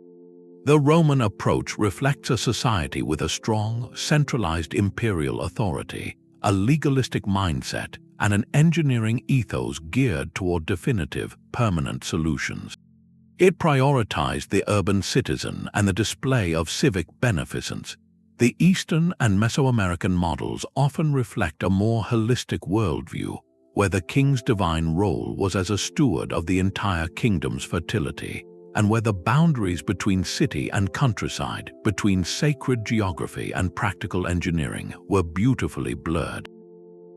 Speaker 1: The Roman approach reflects a society with a strong, centralized imperial authority, a legalistic mindset, and an engineering ethos geared toward definitive, permanent solutions. It prioritized the urban citizen and the display of civic beneficence. The Eastern and Mesoamerican models often reflect a more holistic worldview, where the king's divine role was as a steward of the entire kingdom's fertility, and where the boundaries between city and countryside, between sacred geography and practical engineering, were beautifully blurred.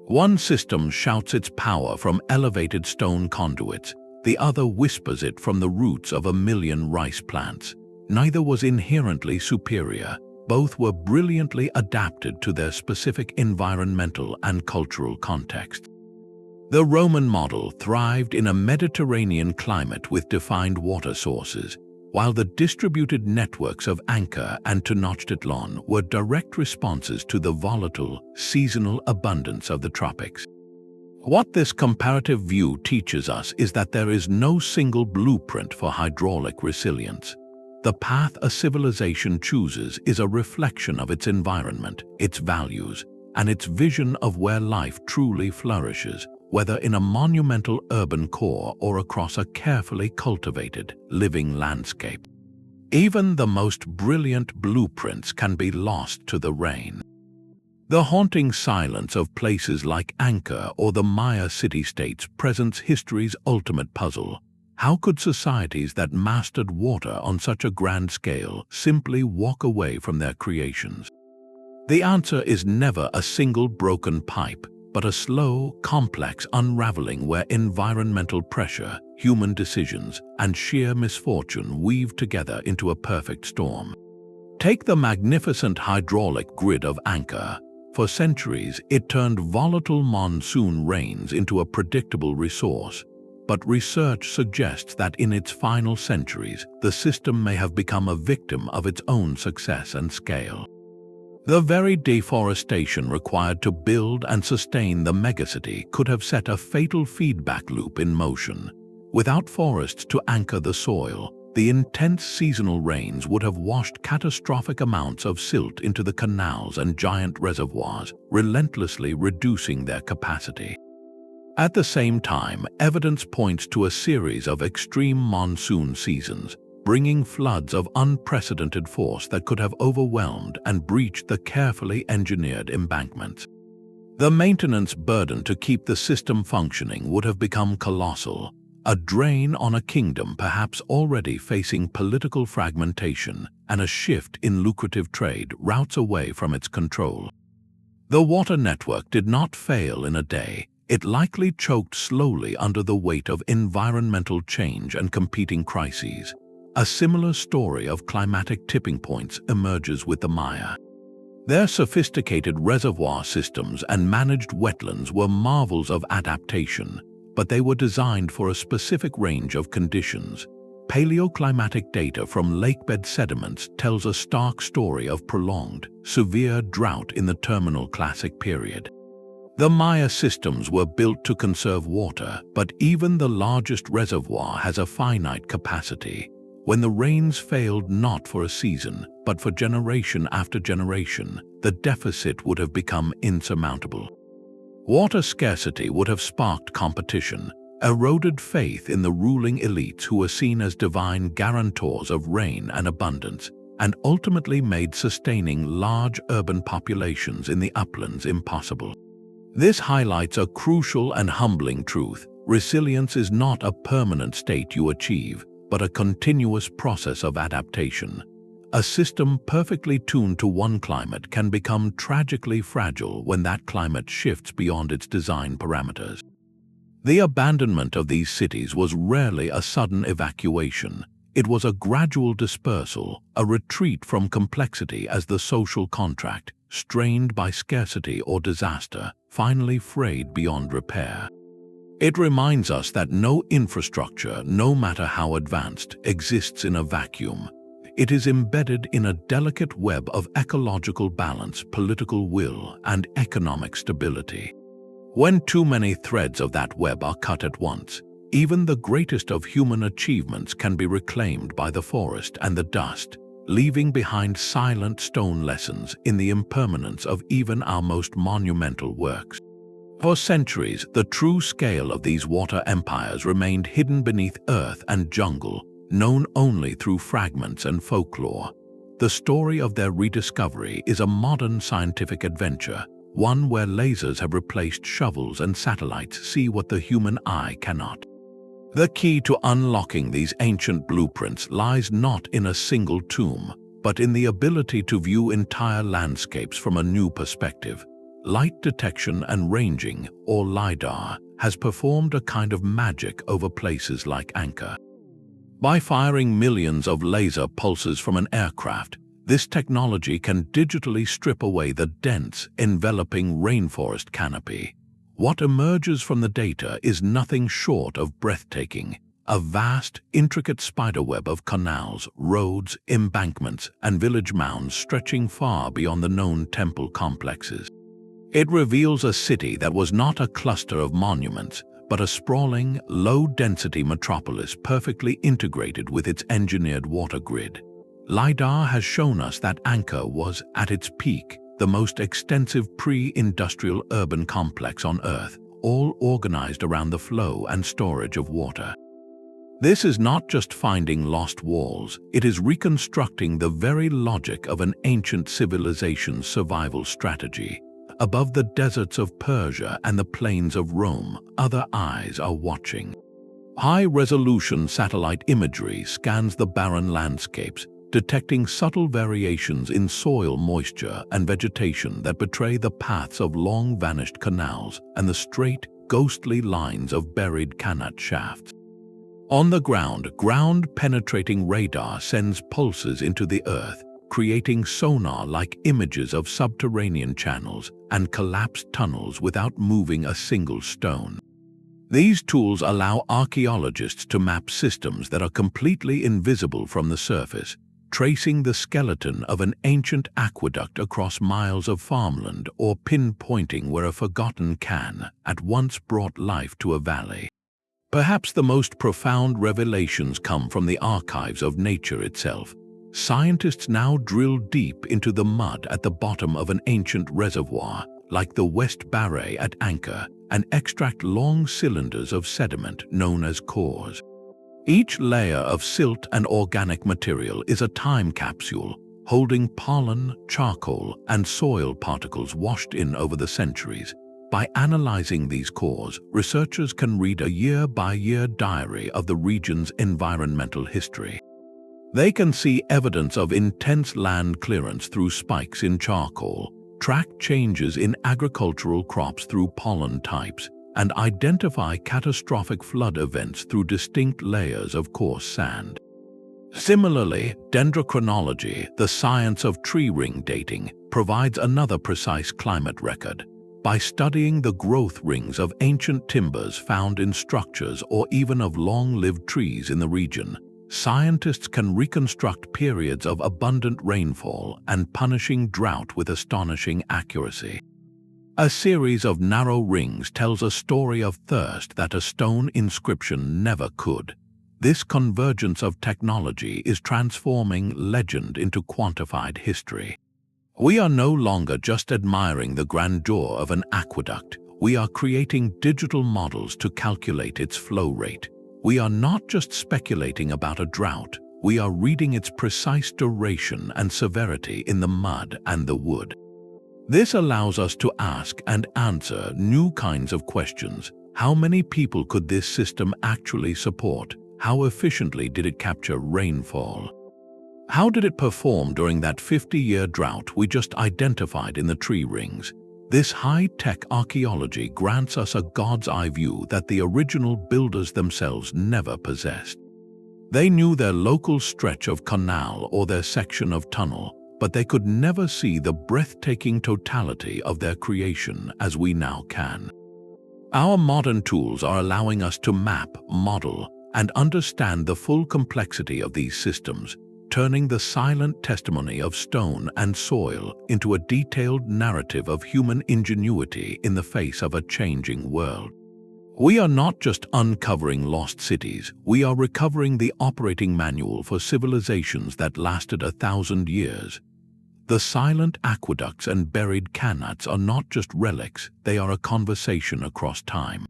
Speaker 1: One system shouts its power from elevated stone conduits, the other whispers it from the roots of 1,000,000 rice plants. Neither was inherently superior. Both were brilliantly adapted to their specific environmental and cultural context. The Roman model thrived in a Mediterranean climate with defined water sources, while the distributed networks of Angkor and Tenochtitlan were direct responses to the volatile, seasonal abundance of the tropics. What this comparative view teaches us is that there is no single blueprint for hydraulic resilience. The path a civilization chooses is a reflection of its environment, its values, and its vision of where life truly flourishes, whether in a monumental urban core or across a carefully cultivated, living landscape. Even the most brilliant blueprints can be lost to the rain. The haunting silence of places like Angkor or the Maya city-states presents history's ultimate puzzle. How could societies that mastered water on such a grand scale simply walk away from their creations? The answer is never a single broken pipe, but a slow, complex unraveling where environmental pressure, human decisions, and sheer misfortune weave together into a perfect storm. Take the magnificent hydraulic grid of Angkor. For centuries, it turned volatile monsoon rains into a predictable resource. But research suggests that in its final centuries, the system may have become a victim of its own success and scale. The very deforestation required to build and sustain the megacity could have set a fatal feedback loop in motion. Without forests to anchor the soil, the intense seasonal rains would have washed catastrophic amounts of silt into the canals and giant reservoirs, relentlessly reducing their capacity. At the same time, evidence points to a series of extreme monsoon seasons, bringing floods of unprecedented force that could have overwhelmed and breached the carefully engineered embankments. The maintenance burden to keep the system functioning would have become colossal. a drain on a kingdom perhaps already facing political fragmentation and a shift in lucrative trade routes away from its control. The water network did not fail in a day. It likely choked slowly under the weight of environmental change and competing crises. A similar story of climatic tipping points emerges with the Maya. Their sophisticated reservoir systems and managed wetlands were marvels of adaptation, but they were designed for a specific range of conditions. Paleoclimatic data from lakebed sediments tells a stark story of prolonged, severe drought in the terminal Classic period. The Maya systems were built to conserve water, but even the largest reservoir has a finite capacity. When the rains failed not for a season, but for generation after generation, the deficit would have become insurmountable. Water scarcity would have sparked competition, eroded faith in the ruling elites who were seen as divine guarantors of rain and abundance, and ultimately made sustaining large urban populations in the uplands impossible. This highlights a crucial and humbling truth. Resilience is not a permanent state you achieve, but a continuous process of adaptation. A system perfectly tuned to one climate can become tragically fragile when that climate shifts beyond its design parameters. The abandonment of these cities was rarely a sudden evacuation. It was a gradual dispersal, a retreat from complexity as the social contract, strained by scarcity or disaster, finally frayed beyond repair. It reminds us that no infrastructure, no matter how advanced, exists in a vacuum. It is embedded in a delicate web of ecological balance, political will, and economic stability. When too many threads of that web are cut at once, even the greatest of human achievements can be reclaimed by the forest and the dust, leaving behind silent stone lessons in the impermanence of even our most monumental works. For centuries, the true scale of these water empires remained hidden beneath earth and jungle, known only through fragments and folklore. The story of their rediscovery is a modern scientific adventure, one where lasers have replaced shovels and satellites see what the human eye cannot. The key to unlocking these ancient blueprints lies not in a single tomb, but in the ability to view entire landscapes from a new perspective. Light detection and ranging, or LiDAR, has performed a kind of magic over places like Angkor. By firing millions of laser pulses from an aircraft, this technology can digitally strip away the dense, enveloping rainforest canopy. What emerges from the data is nothing short of breathtaking, a vast, intricate spiderweb of canals, roads, embankments, and village mounds stretching far beyond the known temple complexes. It reveals a city that was not a cluster of monuments, but a sprawling, low-density metropolis perfectly integrated with its engineered water grid. LiDAR has shown us that Angkor was, at its peak, the most extensive pre-industrial urban complex on Earth, all organized around the flow and storage of water. This is not just finding lost walls, it is reconstructing the very logic of an ancient civilization's survival strategy. Above the deserts of Persia and the plains of Rome, other eyes are watching. High-resolution satellite imagery scans the barren landscapes, detecting subtle variations in soil moisture and vegetation that betray the paths of long-vanished canals and the straight, ghostly lines of buried qanat shafts. On the ground-penetrating radar sends pulses into the earth, creating sonar-like images of subterranean channels and collapsed tunnels without moving a single stone. These tools allow archaeologists to map systems that are completely invisible from the surface, tracing the skeleton of an ancient aqueduct across miles of farmland or pinpointing where a forgotten can at once brought life to a valley. Perhaps the most profound revelations come from the archives of nature itself. Scientists now drill deep into the mud at the bottom of an ancient reservoir, like the West Baray at Angkor, and extract long cylinders of sediment known as cores. Each layer of silt and organic material is a time capsule, holding pollen, charcoal, and soil particles washed in over the centuries. By analyzing these cores, researchers can read a year-by-year diary of the region's environmental history. They can see evidence of intense land clearance through spikes in charcoal, track changes in agricultural crops through pollen types, and identify catastrophic flood events through distinct layers of coarse sand. Similarly, dendrochronology, the science of tree ring dating, provides another precise climate record. By studying the growth rings of ancient timbers found in structures or even of long-lived trees in the region, scientists can reconstruct periods of abundant rainfall and punishing drought with astonishing accuracy. A series of narrow rings tells a story of thirst that a stone inscription never could. This convergence of technology is transforming legend into quantified history. We are no longer just admiring the grandeur of an aqueduct. We are creating digital models to calculate its flow rate. We are not just speculating about a drought. We are reading its precise duration and severity in the mud and the wood. This allows us to ask and answer new kinds of questions. How many people could this system actually support? How efficiently did it capture rainfall? How did it perform during that 50-year drought we just identified in the tree rings? This high-tech archaeology grants us a god's-eye view that the original builders themselves never possessed. They knew their local stretch of canal or their section of tunnel, but they could never see the breathtaking totality of their creation as we now can. Our modern tools are allowing us to map, model, and understand the full complexity of these systems, turning the silent testimony of stone and soil into a detailed narrative of human ingenuity in the face of a changing world. We are not just uncovering lost cities, we are recovering the operating manual for civilizations that lasted 1,000 years. The silent aqueducts and buried qanats are not just relics, they are a conversation across time.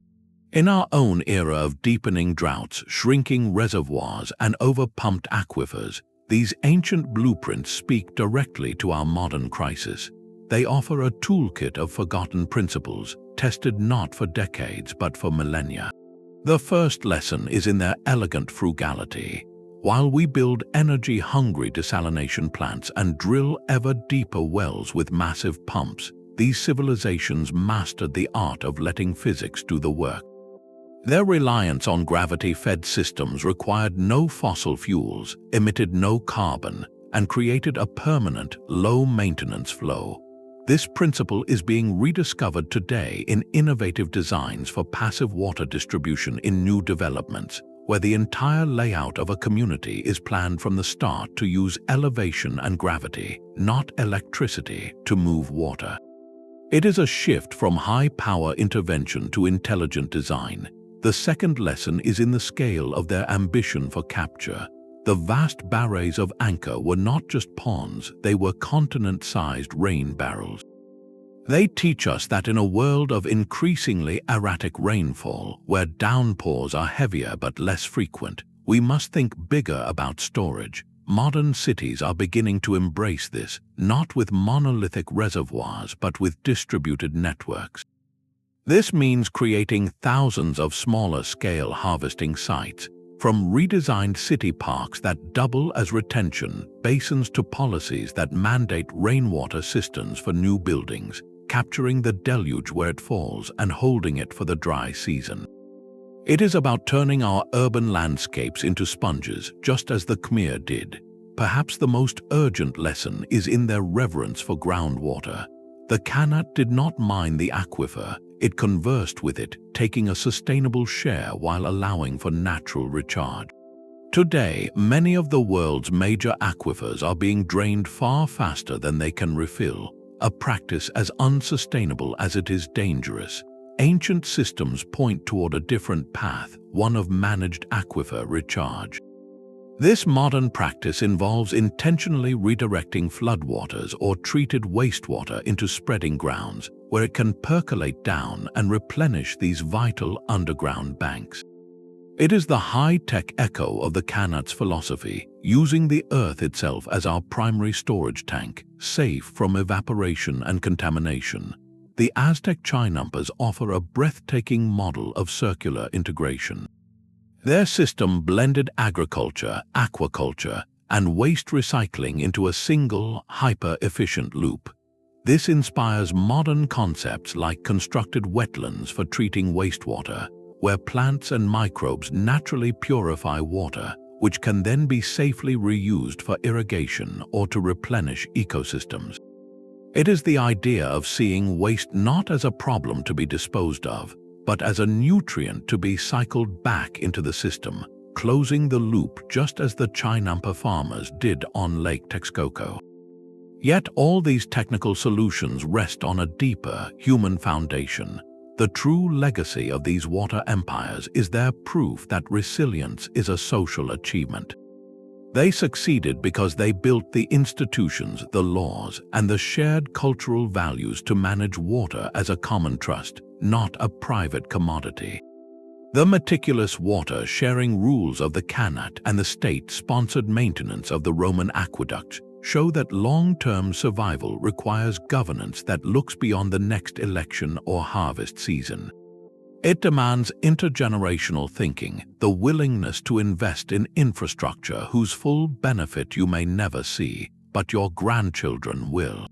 Speaker 1: In our own era of deepening droughts, shrinking reservoirs, and overpumped aquifers, these ancient blueprints speak directly to our modern crisis. They offer a toolkit of forgotten principles, tested not for decades but for millennia. The first lesson is in their elegant frugality. While we build energy-hungry desalination plants and drill ever deeper wells with massive pumps, these civilizations mastered the art of letting physics do the work. Their reliance on gravity-fed systems required no fossil fuels, emitted no carbon, and created a permanent, low-maintenance flow. This principle is being rediscovered today in innovative designs for passive water distribution in new developments, where the entire layout of a community is planned from the start to use elevation and gravity, not electricity, to move water. It is a shift from high-power intervention to intelligent design. The second lesson is in the scale of their ambition for capture. The vast barays of Angkor were not just ponds, they were continent-sized rain barrels. They teach us that in a world of increasingly erratic rainfall, where downpours are heavier but less frequent, we must think bigger about storage. Modern cities are beginning to embrace this, not with monolithic reservoirs but with distributed networks. This means creating thousands of smaller-scale harvesting sites, from redesigned city parks that double as retention basins to policies that mandate rainwater cisterns for new buildings, capturing the deluge where it falls and holding it for the dry season. It is about turning our urban landscapes into sponges, just as the Khmer did. Perhaps the most urgent lesson is in their reverence for groundwater. The Qanat did not mine the aquifer, it conversed with it, taking a sustainable share while allowing for natural recharge. Today, many of the world's major aquifers are being drained far faster than they can refill, a practice as unsustainable as it is dangerous. Ancient systems point toward a different path, one of managed aquifer recharge. This modern practice involves intentionally redirecting floodwaters or treated wastewater into spreading grounds, where it can percolate down and replenish these vital underground banks. It is the high-tech echo of the Qanat's philosophy, using the earth itself as our primary storage tank, safe from evaporation and contamination. the Aztec Chinampas offer a breathtaking model of circular integration. Their system blended agriculture, aquaculture, and waste recycling into a single, hyper-efficient loop. This inspires modern concepts like constructed wetlands for treating wastewater, where plants and microbes naturally purify water, which can then be safely reused for irrigation or to replenish ecosystems. It is the idea of seeing waste not as a problem to be disposed of, but as a nutrient to be cycled back into the system, closing the loop just as the Chinampa farmers did on Lake Texcoco. Yet all these technical solutions rest on a deeper human foundation. The true legacy of these water empires is their proof that resilience is a social achievement. They succeeded because they built the institutions, the laws, and the shared cultural values to manage water as a common trust, not a private commodity. The meticulous water-sharing rules of the Qanat and the state-sponsored maintenance of the Roman aqueducts show that long-term survival requires governance that looks beyond the next election or harvest season. It demands intergenerational thinking, the willingness to invest in infrastructure whose full benefit you may never see, but your grandchildren will.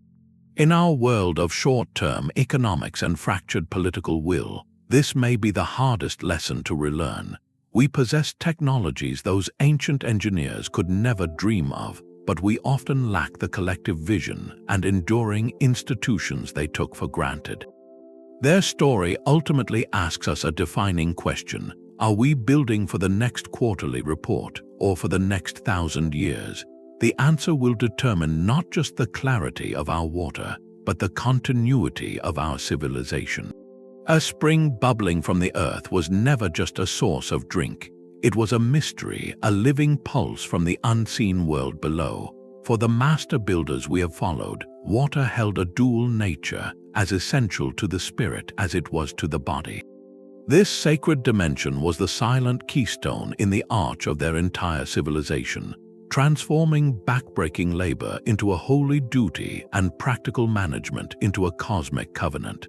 Speaker 1: In our world of short-term economics and fractured political will, this may be the hardest lesson to relearn. We possess technologies those ancient engineers could never dream of, but we often lack the collective vision and enduring institutions they took for granted. Their story ultimately asks us a defining question: are we building for the next quarterly report or for the next 1,000 years? The answer will determine not just the clarity of our water, but the continuity of our civilization. A spring bubbling from the earth was never just a source of drink. It was a mystery, a living pulse from the unseen world below. For the master builders we have followed, water held a dual nature, as essential to the spirit as it was to the body. This sacred dimension was the silent keystone in the arch of their entire civilization, transforming backbreaking labor into a holy duty and practical management into a cosmic covenant.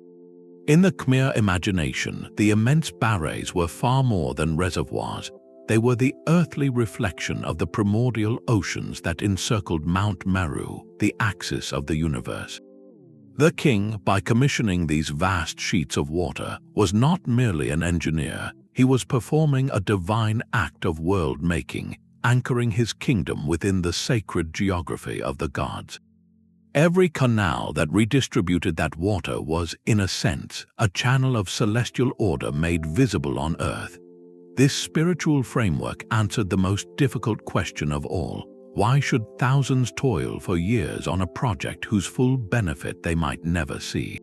Speaker 1: In the Khmer imagination, the immense barays were far more than reservoirs. They were the earthly reflection of the primordial oceans that encircled Mount Meru, the axis of the universe. The king, by commissioning these vast sheets of water, was not merely an engineer. He was performing a divine act of world-making, anchoring his kingdom within the sacred geography of the gods. Every canal that redistributed that water was, in a sense, a channel of celestial order made visible on earth. This spiritual framework answered the most difficult question of all: why should thousands toil for years on a project whose full benefit they might never see?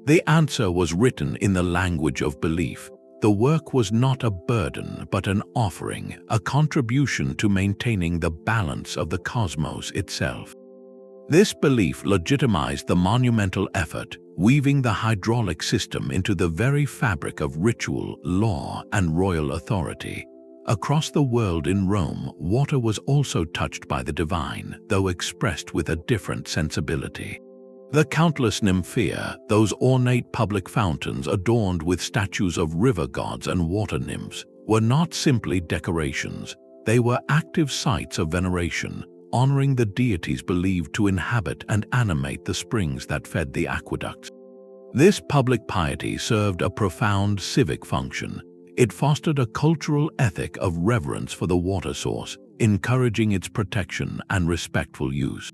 Speaker 1: The answer was written in the language of belief. The work was not a burden but an offering, a contribution to maintaining the balance of the cosmos itself. This belief legitimized the monumental effort, weaving the hydraulic system into the very fabric of ritual, law, and royal authority. Across the world in Rome, water was also touched by the divine, though expressed with a different sensibility. The countless nymphaea, those ornate public fountains adorned with statues of river gods and water nymphs, were not simply decorations. They were active sites of veneration, honoring the deities believed to inhabit and animate the springs that fed the aqueducts. This public piety served a profound civic function. It fostered a cultural ethic of reverence for the water source, encouraging its protection and respectful use.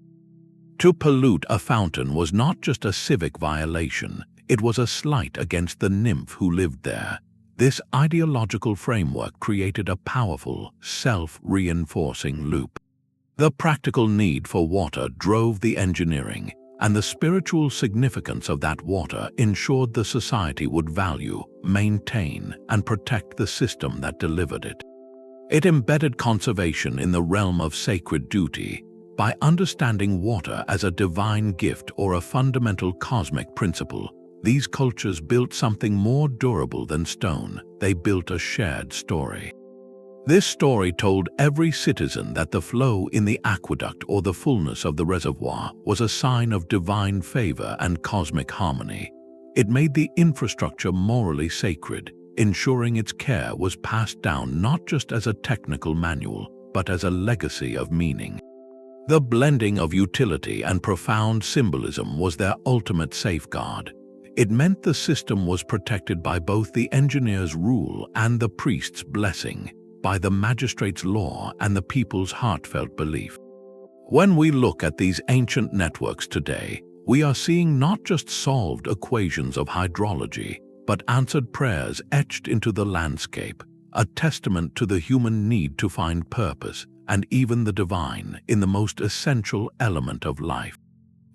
Speaker 1: To pollute a fountain was not just a civic violation, it was a slight against the nymph who lived there. This ideological framework created a powerful, self-reinforcing loop. The practical need for water drove the engineering, and the spiritual significance of that water ensured the society would value, maintain, and protect the system that delivered it. It embedded conservation in the realm of sacred duty. By understanding water as a divine gift or a fundamental cosmic principle, these cultures built something more durable than stone. They built a shared story. This story told every citizen that the flow in the aqueduct or the fullness of the reservoir was a sign of divine favor and cosmic harmony. It made the infrastructure morally sacred, ensuring its care was passed down not just as a technical manual, but as a legacy of meaning. The blending of utility and profound symbolism was their ultimate safeguard. It meant the system was protected by both the engineer's rule and the priest's blessing, by the magistrate's law and the people's heartfelt belief. When we look at these ancient networks today, we are seeing not just solved equations of hydrology, but answered prayers etched into the landscape, a testament to the human need to find purpose and even the divine in the most essential element of life.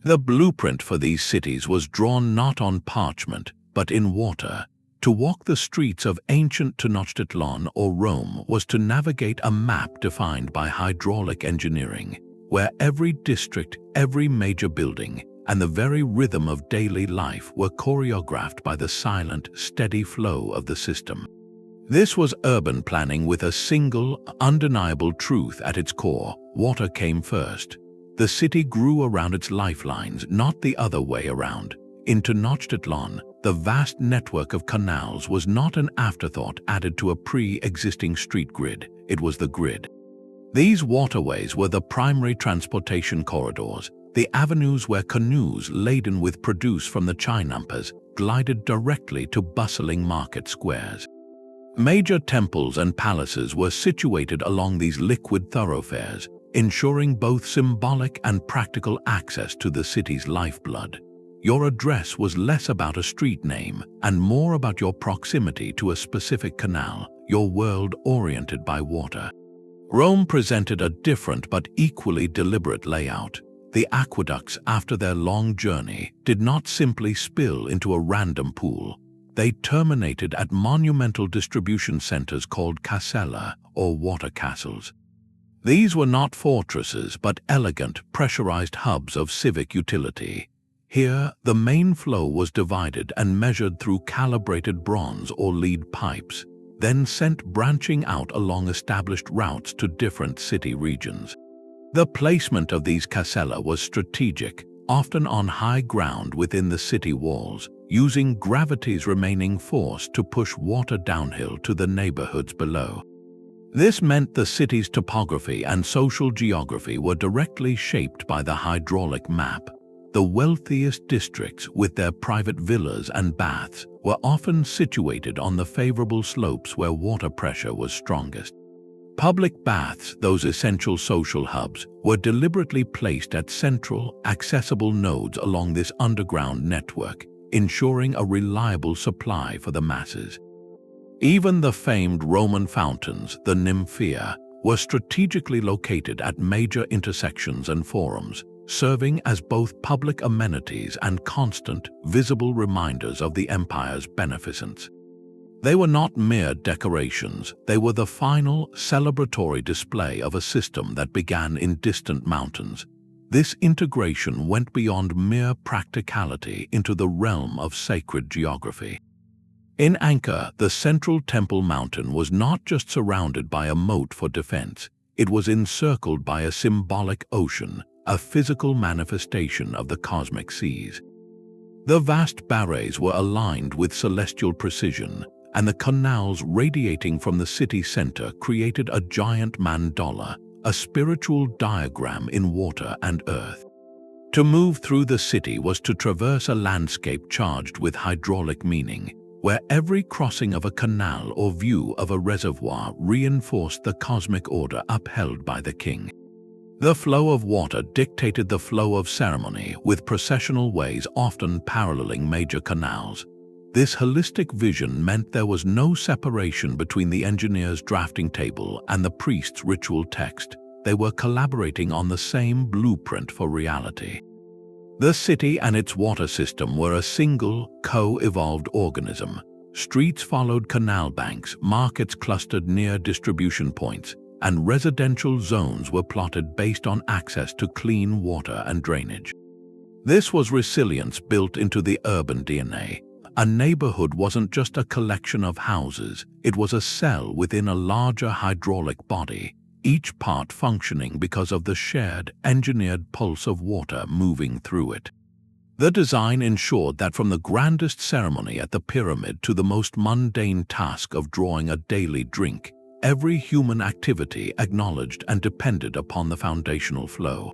Speaker 1: The blueprint for these cities was drawn not on parchment, but in water. To walk the streets of ancient Tenochtitlan or Rome was to navigate a map defined by hydraulic engineering, where every district, every major building, and the very rhythm of daily life were choreographed by the silent, steady flow of the system. This was urban planning with a single, undeniable truth at its core: water came first. The city grew around its lifelines, not the other way around. In Tenochtitlan, the vast network of canals was not an afterthought added to a pre-existing street grid, it was the grid. These waterways were the primary transportation corridors, the avenues where canoes laden with produce from the Chinampas glided directly to bustling market squares. Major temples and palaces were situated along these liquid thoroughfares, ensuring both symbolic and practical access to the city's lifeblood. Your address was less about a street name and more about your proximity to a specific canal, your world oriented by water. Rome presented a different but equally deliberate layout. The aqueducts, after their long journey, did not simply spill into a random pool. They terminated at monumental distribution centers called casella, or water castles. These were not fortresses, but elegant, pressurized hubs of civic utility. Here, the main flow was divided and measured through calibrated bronze or lead pipes, then sent branching out along established routes to different city regions. The placement of these casella was strategic, often on high ground within the city walls, using gravity's remaining force to push water downhill to the neighborhoods below. This meant the city's topography and social geography were directly shaped by the hydraulic map. The wealthiest districts, with their private villas and baths, were often situated on the favorable slopes where water pressure was strongest. Public baths, those essential social hubs, were deliberately placed at central, accessible nodes along this underground network, ensuring a reliable supply for the masses. Even the famed Roman fountains, the Nymphaea, were strategically located at major intersections and forums, serving as both public amenities and constant, visible reminders of the empire's beneficence. They were not mere decorations, they were the final, celebratory display of a system that began in distant mountains. This integration went beyond mere practicality into the realm of sacred geography. In Angkor, the central temple mountain was not just surrounded by a moat for defense, it was encircled by a symbolic ocean, a physical manifestation of the cosmic seas. The vast barays were aligned with celestial precision, and the canals radiating from the city center created a giant mandala, a spiritual diagram in water and earth. To move through the city was to traverse a landscape charged with hydraulic meaning, where every crossing of a canal or view of a reservoir reinforced the cosmic order upheld by the king. The flow of water dictated the flow of ceremony, with processional ways often paralleling major canals. This holistic vision meant there was no separation between the engineer's drafting table and the priest's ritual text. They were collaborating on the same blueprint for reality. The city and its water system were a single, co-evolved organism. Streets followed canal banks, markets clustered near distribution points, and residential zones were plotted based on access to clean water and drainage. This was resilience built into the urban DNA. A neighborhood wasn't just a collection of houses, it was a cell within a larger hydraulic body, each part functioning because of the shared, engineered pulse of water moving through it. The design ensured that from the grandest ceremony at the pyramid to the most mundane task of drawing a daily drink, every human activity acknowledged and depended upon the foundational flow.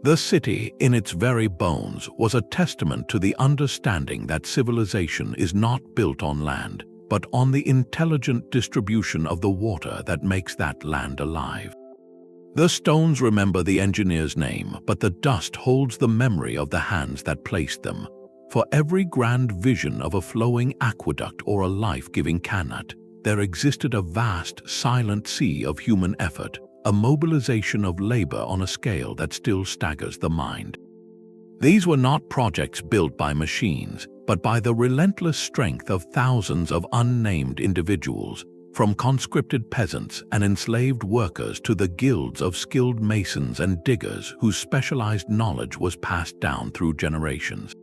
Speaker 1: The city, in its very bones, was a testament to the understanding that civilization is not built on land, but on the intelligent distribution of the water that makes that land alive. The stones remember the engineer's name, but the dust holds the memory of the hands that placed them. For every grand vision of a flowing aqueduct or a life-giving qanat, there existed a vast, silent sea of human effort, a mobilization of labor on a scale that still staggers the mind. These were not projects built by machines, but by the relentless strength of thousands of unnamed individuals, from conscripted peasants and enslaved workers to the guilds of skilled masons and diggers whose specialized knowledge was passed down through generations.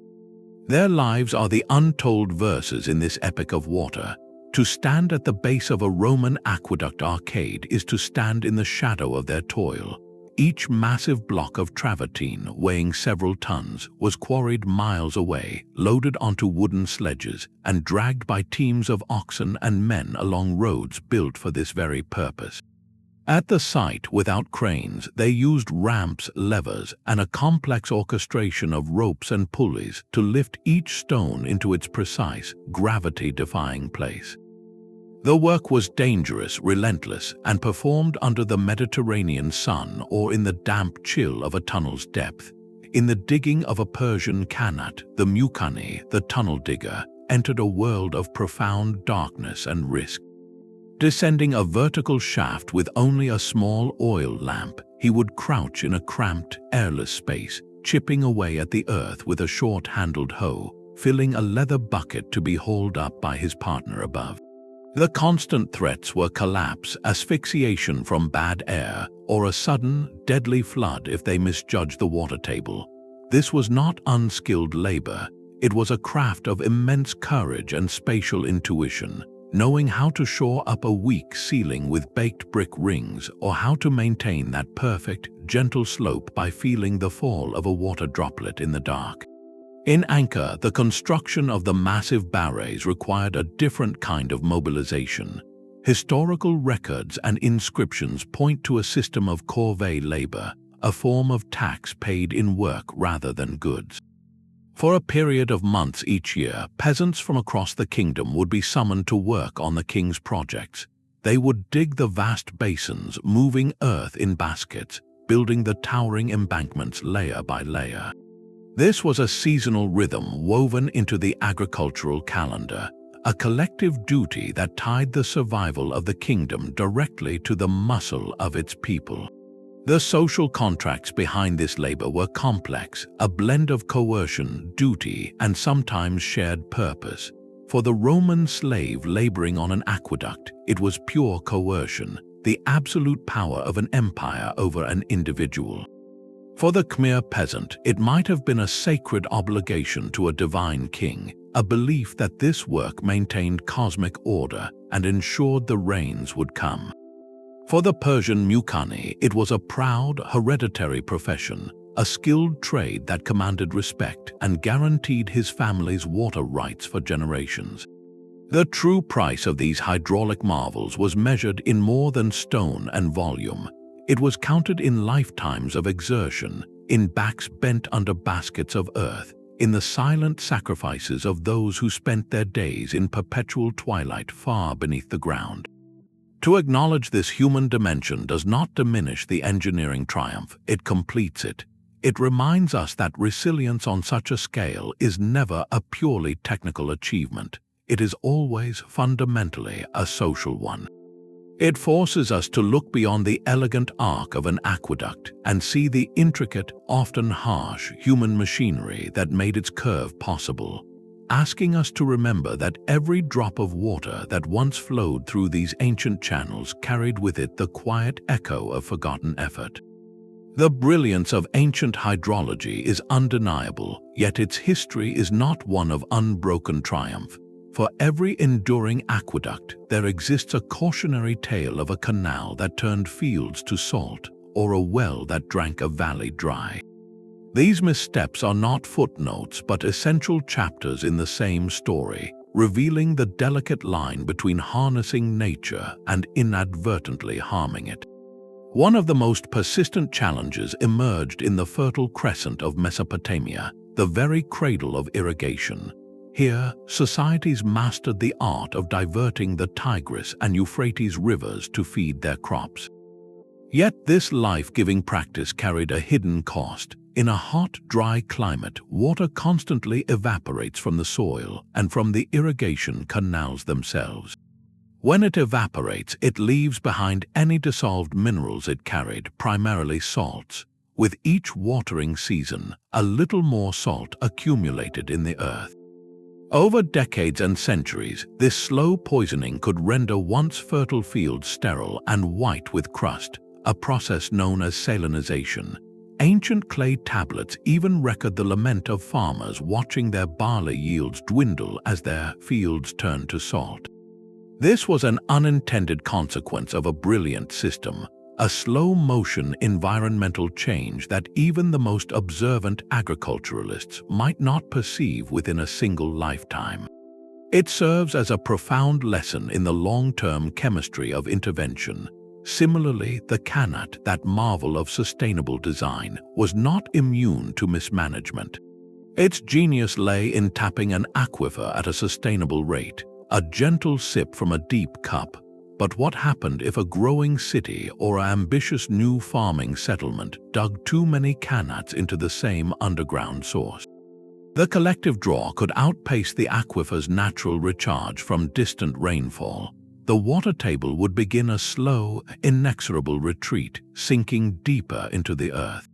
Speaker 1: Their lives are the untold verses in this epic of water. To stand at the base of a Roman aqueduct arcade is to stand in the shadow of their toil. Each massive block of travertine, weighing several tons, was quarried miles away, loaded onto wooden sledges, and dragged by teams of oxen and men along roads built for this very purpose. At the site, without cranes, they used ramps, levers, and a complex orchestration of ropes and pulleys to lift each stone into its precise, gravity-defying place. The work was dangerous, relentless, and performed under the Mediterranean sun or in the damp chill of a tunnel's depth. In the digging of a Persian qanat, the muqani, the tunnel digger, entered a world of profound darkness and risk. Descending a vertical shaft with only a small oil lamp, he would crouch in a cramped, airless space, chipping away at the earth with a short-handled hoe, filling a leather bucket to be hauled up by his partner above. The constant threats were collapse, asphyxiation from bad air, or a sudden, deadly flood if they misjudged the water table. This was not unskilled labor. It was a craft of immense courage and spatial intuition, knowing how to shore up a weak ceiling with baked brick rings or how to maintain that perfect, gentle slope by feeling the fall of a water droplet in the dark. In Angkor, the construction of the massive barays required a different kind of mobilization. Historical records and inscriptions point to a system of corvée labor, a form of tax paid in work rather than goods. For a period of months each year, peasants from across the kingdom would be summoned to work on the king's projects. They would dig the vast basins, moving earth in baskets, building the towering embankments layer by layer. This was a seasonal rhythm woven into the agricultural calendar, a collective duty that tied the survival of the kingdom directly to the muscle of its people. The social contracts behind this labor were complex, a blend of coercion, duty, and sometimes shared purpose. For the Roman slave laboring on an aqueduct, it was pure coercion, the absolute power of an empire over an individual. For the Khmer peasant, it might have been a sacred obligation to a divine king, a belief that this work maintained cosmic order and ensured the rains would come. For the Persian muqani, it was a proud, hereditary profession, a skilled trade that commanded respect and guaranteed his family's water rights for generations. The true price of these hydraulic marvels was measured in more than stone and volume. It was counted in lifetimes of exertion, in backs bent under baskets of earth, in the silent sacrifices of those who spent their days in perpetual twilight far beneath the ground. To acknowledge this human dimension does not diminish the engineering triumph, it completes it. It reminds us that resilience on such a scale is never a purely technical achievement. It is always fundamentally a social one. It forces us to look beyond the elegant arc of an aqueduct and see the intricate, often harsh, human machinery that made its curve possible, asking us to remember that every drop of water that once flowed through these ancient channels carried with it the quiet echo of forgotten effort. The brilliance of ancient hydrology is undeniable, yet its history is not one of unbroken triumph. For every enduring aqueduct, there exists a cautionary tale of a canal that turned fields to salt, or a well that drank a valley dry. These missteps are not footnotes but essential chapters in the same story, revealing the delicate line between harnessing nature and inadvertently harming it. One of the most persistent challenges emerged in the Fertile Crescent of Mesopotamia, the very cradle of irrigation. Here, societies mastered the art of diverting the Tigris and Euphrates rivers to feed their crops. Yet this life-giving practice carried a hidden cost. In a hot, dry climate, water constantly evaporates from the soil and from the irrigation canals themselves. When it evaporates, it leaves behind any dissolved minerals it carried, primarily salts. With each watering season, a little more salt accumulated in the earth. Over decades and centuries, this slow poisoning could render once fertile fields sterile and white with crust, a process known as salinization. Ancient clay tablets even record the lament of farmers watching their barley yields dwindle as their fields turned to salt. This was an unintended consequence of a brilliant system, a slow-motion environmental change that even the most observant agriculturalists might not perceive within a single lifetime. It serves as a profound lesson in the long-term chemistry of intervention. Similarly, the Qanat, that marvel of sustainable design, was not immune to mismanagement. Its genius lay in tapping an aquifer at a sustainable rate, a gentle sip from a deep cup. But what happened if a growing city or an ambitious new farming settlement dug too many qanats into the same underground source? The collective draw could outpace the aquifer's natural recharge from distant rainfall. The water table would begin a slow, inexorable retreat, sinking deeper into the earth.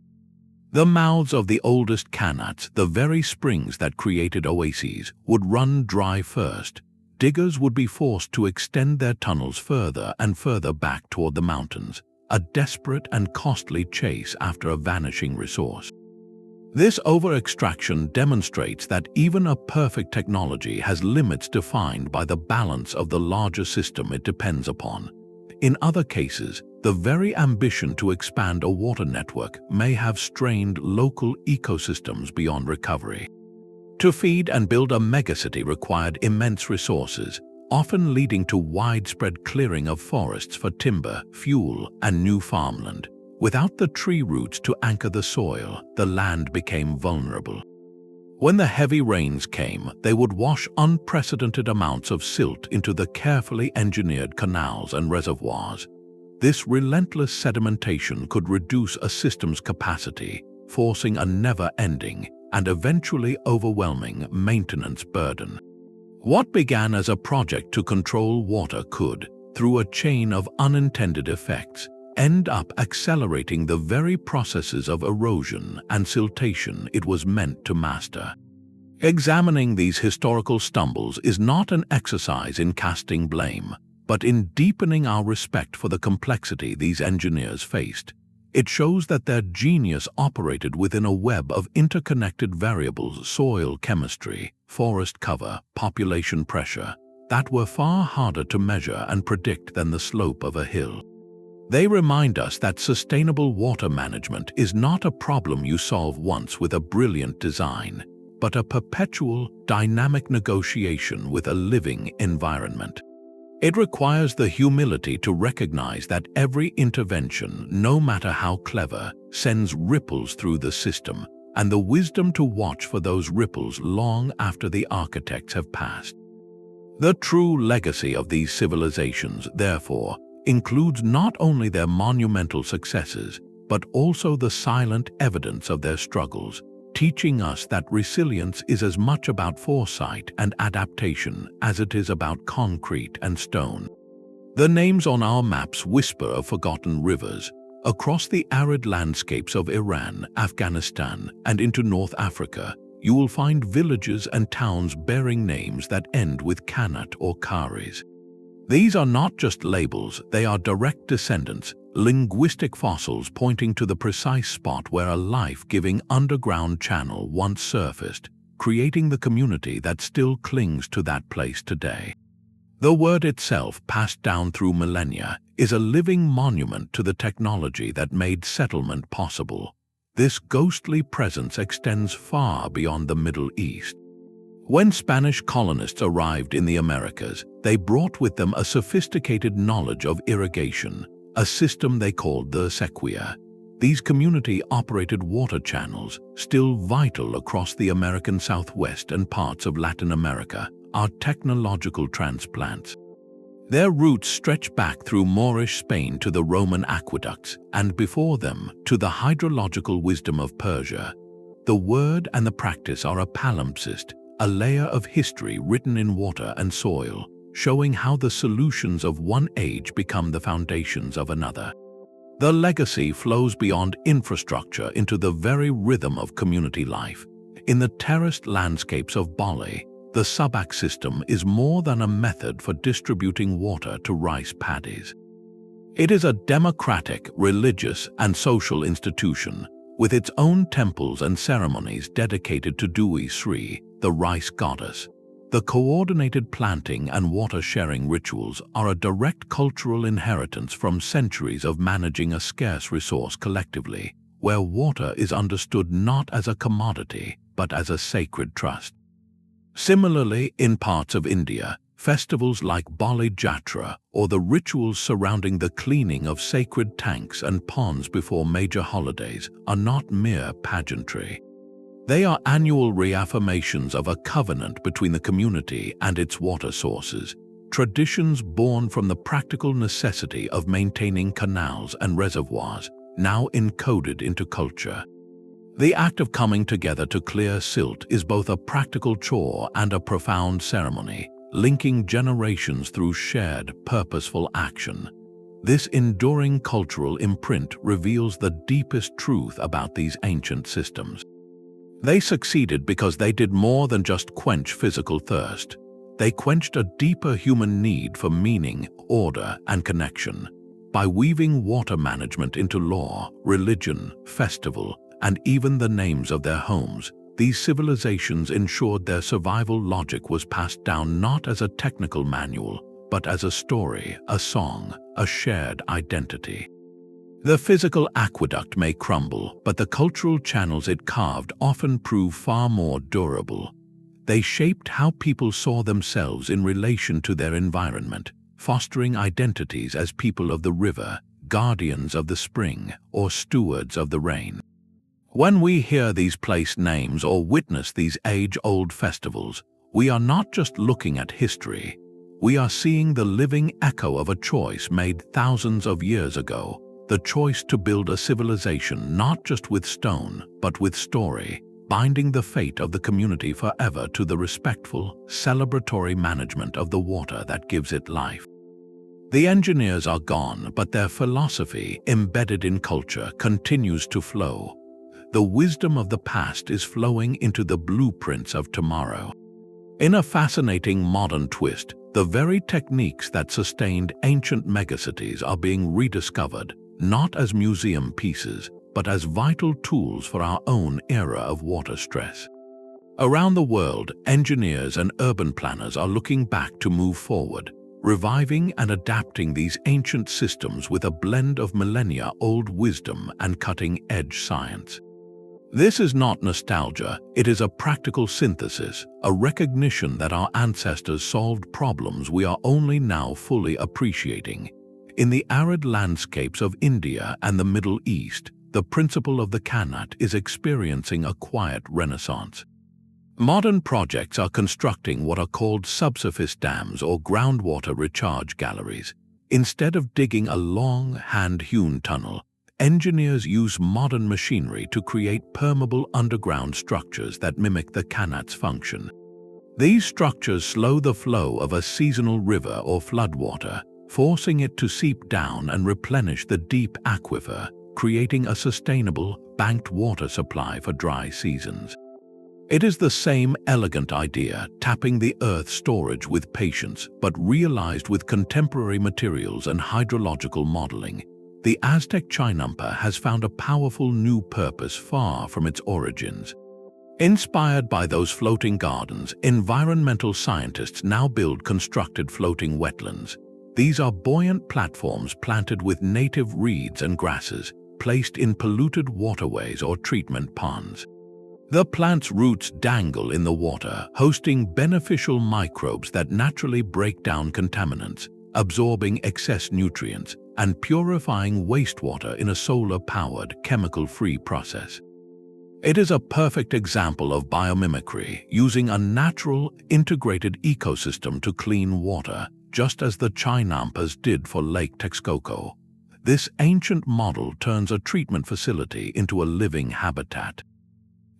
Speaker 1: The mouths of the oldest qanats, the very springs that created oases, would run dry first. Diggers would be forced to extend their tunnels further and further back toward the mountains, a desperate and costly chase after a vanishing resource. This over-extraction demonstrates that even a perfect technology has limits defined by the balance of the larger system it depends upon. In other cases, the very ambition to expand a water network may have strained local ecosystems beyond recovery. To feed and build a megacity required immense resources, often leading to widespread clearing of forests for timber, fuel, and new farmland. Without the tree roots to anchor the soil, the land became vulnerable. When the heavy rains came, they would wash unprecedented amounts of silt into the carefully engineered canals and reservoirs. This relentless sedimentation could reduce a system's capacity, forcing a never-ending and eventually overwhelming maintenance burden. What began as a project to control water could, through a chain of unintended effects, end up accelerating the very processes of erosion and siltation it was meant to master. Examining these historical stumbles is not an exercise in casting blame, but in deepening our respect for the complexity these engineers faced. It shows that their genius operated within a web of interconnected variables: soil chemistry, forest cover, population pressure, that were far harder to measure and predict than the slope of a hill. They remind us that sustainable water management is not a problem you solve once with a brilliant design, but a perpetual, dynamic negotiation with a living environment. It requires the humility to recognize that every intervention, no matter how clever, sends ripples through the system, and the wisdom to watch for those ripples long after the architects have passed. The true legacy of these civilizations, therefore, includes not only their monumental successes, but also the silent evidence of their struggles, teaching us that resilience is as much about foresight and adaptation as it is about concrete and stone. The names on our maps whisper of forgotten rivers. Across the arid landscapes of Iran, Afghanistan, and into North Africa, you will find villages and towns bearing names that end with Qanat or Qaris. These are not just labels, they are direct descendants, linguistic fossils pointing to the precise spot where a life-giving underground channel once surfaced, creating the community that still clings to that place today. The word itself, passed down through millennia, is a living monument to the technology that made settlement possible. This ghostly presence extends far beyond the Middle East. When Spanish colonists arrived in the Americas, they brought with them a sophisticated knowledge of irrigation, a system they called the sequía. These community-operated water channels, still vital across the American Southwest and parts of Latin America, are technological transplants. Their roots stretch back through Moorish Spain to the Roman aqueducts, and before them to the hydrological wisdom of Persia. The word and the practice are a palimpsest, a layer of history written in water and soil, showing how the solutions of one age become the foundations of another. The legacy flows beyond infrastructure into the very rhythm of community life. In the terraced landscapes of Bali, the subak system is more than a method for distributing water to rice paddies. It is a democratic, religious, and social institution, with its own temples and ceremonies dedicated to Dewi Sri, the rice goddess. The coordinated planting and water-sharing rituals are a direct cultural inheritance from centuries of managing a scarce resource collectively, where water is understood not as a commodity, but as a sacred trust. Similarly, in parts of India, festivals like Bali Jatra or the rituals surrounding the cleaning of sacred tanks and ponds before major holidays are not mere pageantry. They are annual reaffirmations of a covenant between the community and its water sources, traditions born from the practical necessity of maintaining canals and reservoirs, now encoded into culture. The act of coming together to clear silt is both a practical chore and a profound ceremony, linking generations through shared, purposeful action. This enduring cultural imprint reveals the deepest truth about these ancient systems. They succeeded because they did more than just quench physical thirst. They quenched a deeper human need for meaning, order, and connection. By weaving water management into law, religion, festival, and even the names of their homes, these civilizations ensured their survival logic was passed down not as a technical manual, but as a story, a song, a shared identity. The physical aqueduct may crumble, but the cultural channels it carved often prove far more durable. They shaped how people saw themselves in relation to their environment, fostering identities as people of the river, guardians of the spring, or stewards of the rain. When we hear these place names or witness these age-old festivals, we are not just looking at history. We are seeing the living echo of a choice made thousands of years ago. The choice to build a civilization not just with stone, but with story, binding the fate of the community forever to the respectful, celebratory management of the water that gives it life. The engineers are gone, but their philosophy, embedded in culture, continues to flow. The wisdom of the past is flowing into the blueprints of tomorrow. In a fascinating modern twist, the very techniques that sustained ancient megacities are being rediscovered, not as museum pieces, but as vital tools for our own era of water stress. Around the world, engineers and urban planners are looking back to move forward, reviving and adapting these ancient systems with a blend of millennia-old wisdom and cutting-edge science. This is not nostalgia, it is a practical synthesis, a recognition that our ancestors solved problems we are only now fully appreciating. In the arid landscapes of India and the Middle East, the principle of the Qanat is experiencing a quiet renaissance. Modern projects are constructing what are called subsurface dams or groundwater recharge galleries. Instead of digging a long, hand-hewn tunnel, engineers use modern machinery to create permeable underground structures that mimic the Qanat's function. These structures slow the flow of a seasonal river or floodwater, forcing it to seep down and replenish the deep aquifer, creating a sustainable, banked water supply for dry seasons. It is the same elegant idea, tapping the earth's storage with patience, but realized with contemporary materials and hydrological modeling. The Aztec Chinampa has found a powerful new purpose far from its origins. Inspired by those floating gardens, environmental scientists now build constructed floating wetlands. These are buoyant platforms planted with native reeds and grasses, placed in polluted waterways or treatment ponds. The plant's roots dangle in the water, hosting beneficial microbes that naturally break down contaminants, absorbing excess nutrients, and purifying wastewater in a solar-powered, chemical-free process. It is a perfect example of biomimicry, using a natural, integrated ecosystem to clean water, just as the Chinampas did for Lake Texcoco. This ancient model turns a treatment facility into a living habitat.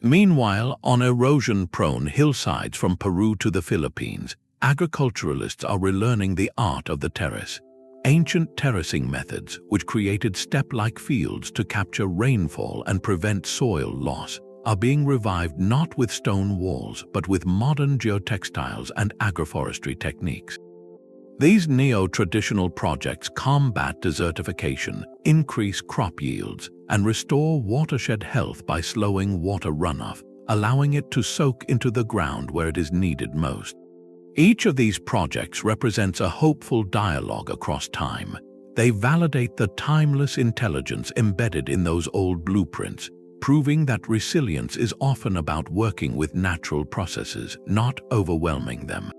Speaker 1: Meanwhile, on erosion-prone hillsides from Peru to the Philippines, agriculturalists are relearning the art of the terrace. Ancient terracing methods, which created step-like fields to capture rainfall and prevent soil loss, are being revived not with stone walls but with modern geotextiles and agroforestry techniques. These neo-traditional projects combat desertification, increase crop yields, and restore watershed health by slowing water runoff, allowing it to soak into the ground where it is needed most. Each of these projects represents a hopeful dialogue across time. They validate the timeless intelligence embedded in those old blueprints, proving that resilience is often about working with natural processes, not overwhelming them.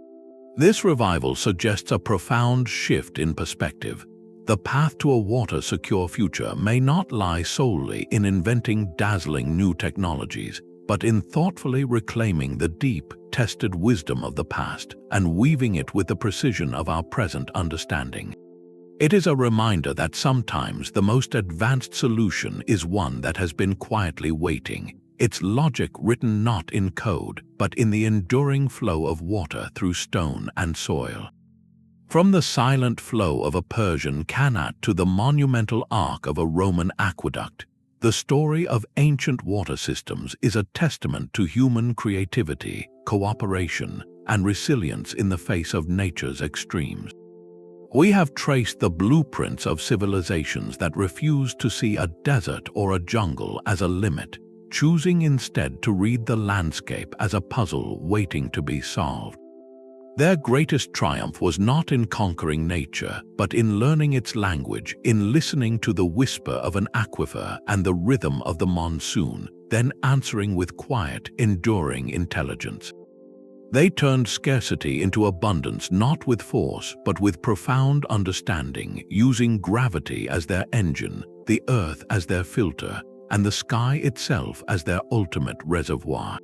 Speaker 1: This revival suggests a profound shift in perspective. The path to a water-secure future may not lie solely in inventing dazzling new technologies, but in thoughtfully reclaiming the deep, tested wisdom of the past and weaving it with the precision of our present understanding. It is a reminder that sometimes the most advanced solution is one that has been quietly waiting, its logic written not in code, but in the enduring flow of water through stone and soil. From the silent flow of a Persian Qanat to the monumental arc of a Roman aqueduct, the story of ancient water systems is a testament to human creativity, cooperation, and resilience in the face of nature's extremes. We have traced the blueprints of civilizations that refuse to see a desert or a jungle as a limit, choosing instead to read the landscape as a puzzle waiting to be solved. Their greatest triumph was not in conquering nature, but in learning its language, in listening to the whisper of an aquifer and the rhythm of the monsoon, then answering with quiet, enduring intelligence. They turned scarcity into abundance not with force, but with profound understanding, using gravity as their engine, the earth as their filter, and the sky itself as their ultimate reservoir.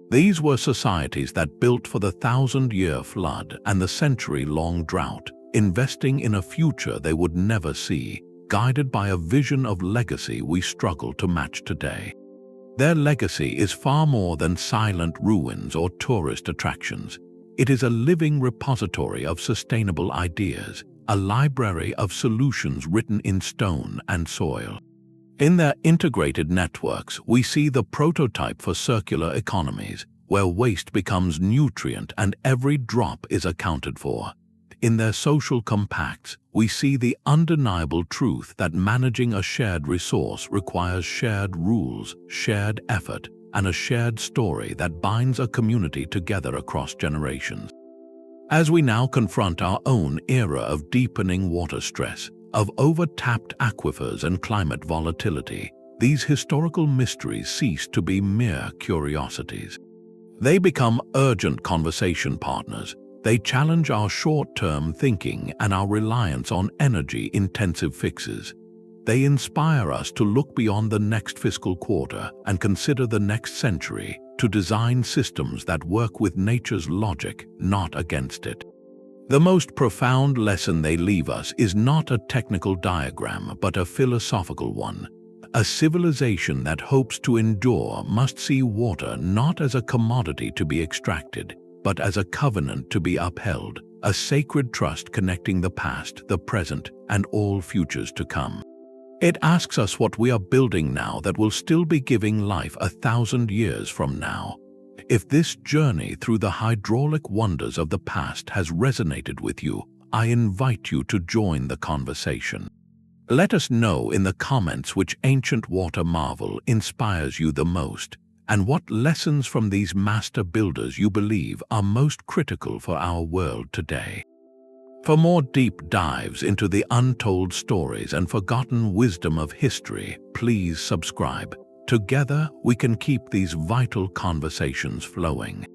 Speaker 1: These were societies that built for the 1,000-year flood and the century-long drought, investing in a future they would never see, guided by a vision of legacy we struggle to match today. Their legacy is far more than silent ruins or tourist attractions. It is a living repository of sustainable ideas, a library of solutions written in stone and soil. In their integrated networks, we see the prototype for circular economies, where waste becomes nutrient and every drop is accounted for. In their social compacts, we see the undeniable truth that managing a shared resource requires shared rules, shared effort, and a shared story that binds a community together across generations. As we now confront our own era of deepening water stress, of over-tapped aquifers and climate volatility, these historical mysteries cease to be mere curiosities. They become urgent conversation partners. They challenge our short-term thinking and our reliance on energy-intensive fixes. They inspire us to look beyond the next fiscal quarter and consider the next century, to design systems that work with nature's logic, not against it. The most profound lesson they leave us is not a technical diagram, but a philosophical one. A civilization that hopes to endure must see water not as a commodity to be extracted, but as a covenant to be upheld, a sacred trust connecting the past, the present, and all futures to come. It asks us what we are building now that will still be giving life 1,000 years from now. If this journey through the hydraulic wonders of the past has resonated with you, I invite you to join the conversation. Let us know in the comments which ancient water marvel inspires you the most, and what lessons from these master builders you believe are most critical for our world today. For more deep dives into the untold stories and forgotten wisdom of history, please subscribe. Together, we can keep these vital conversations flowing.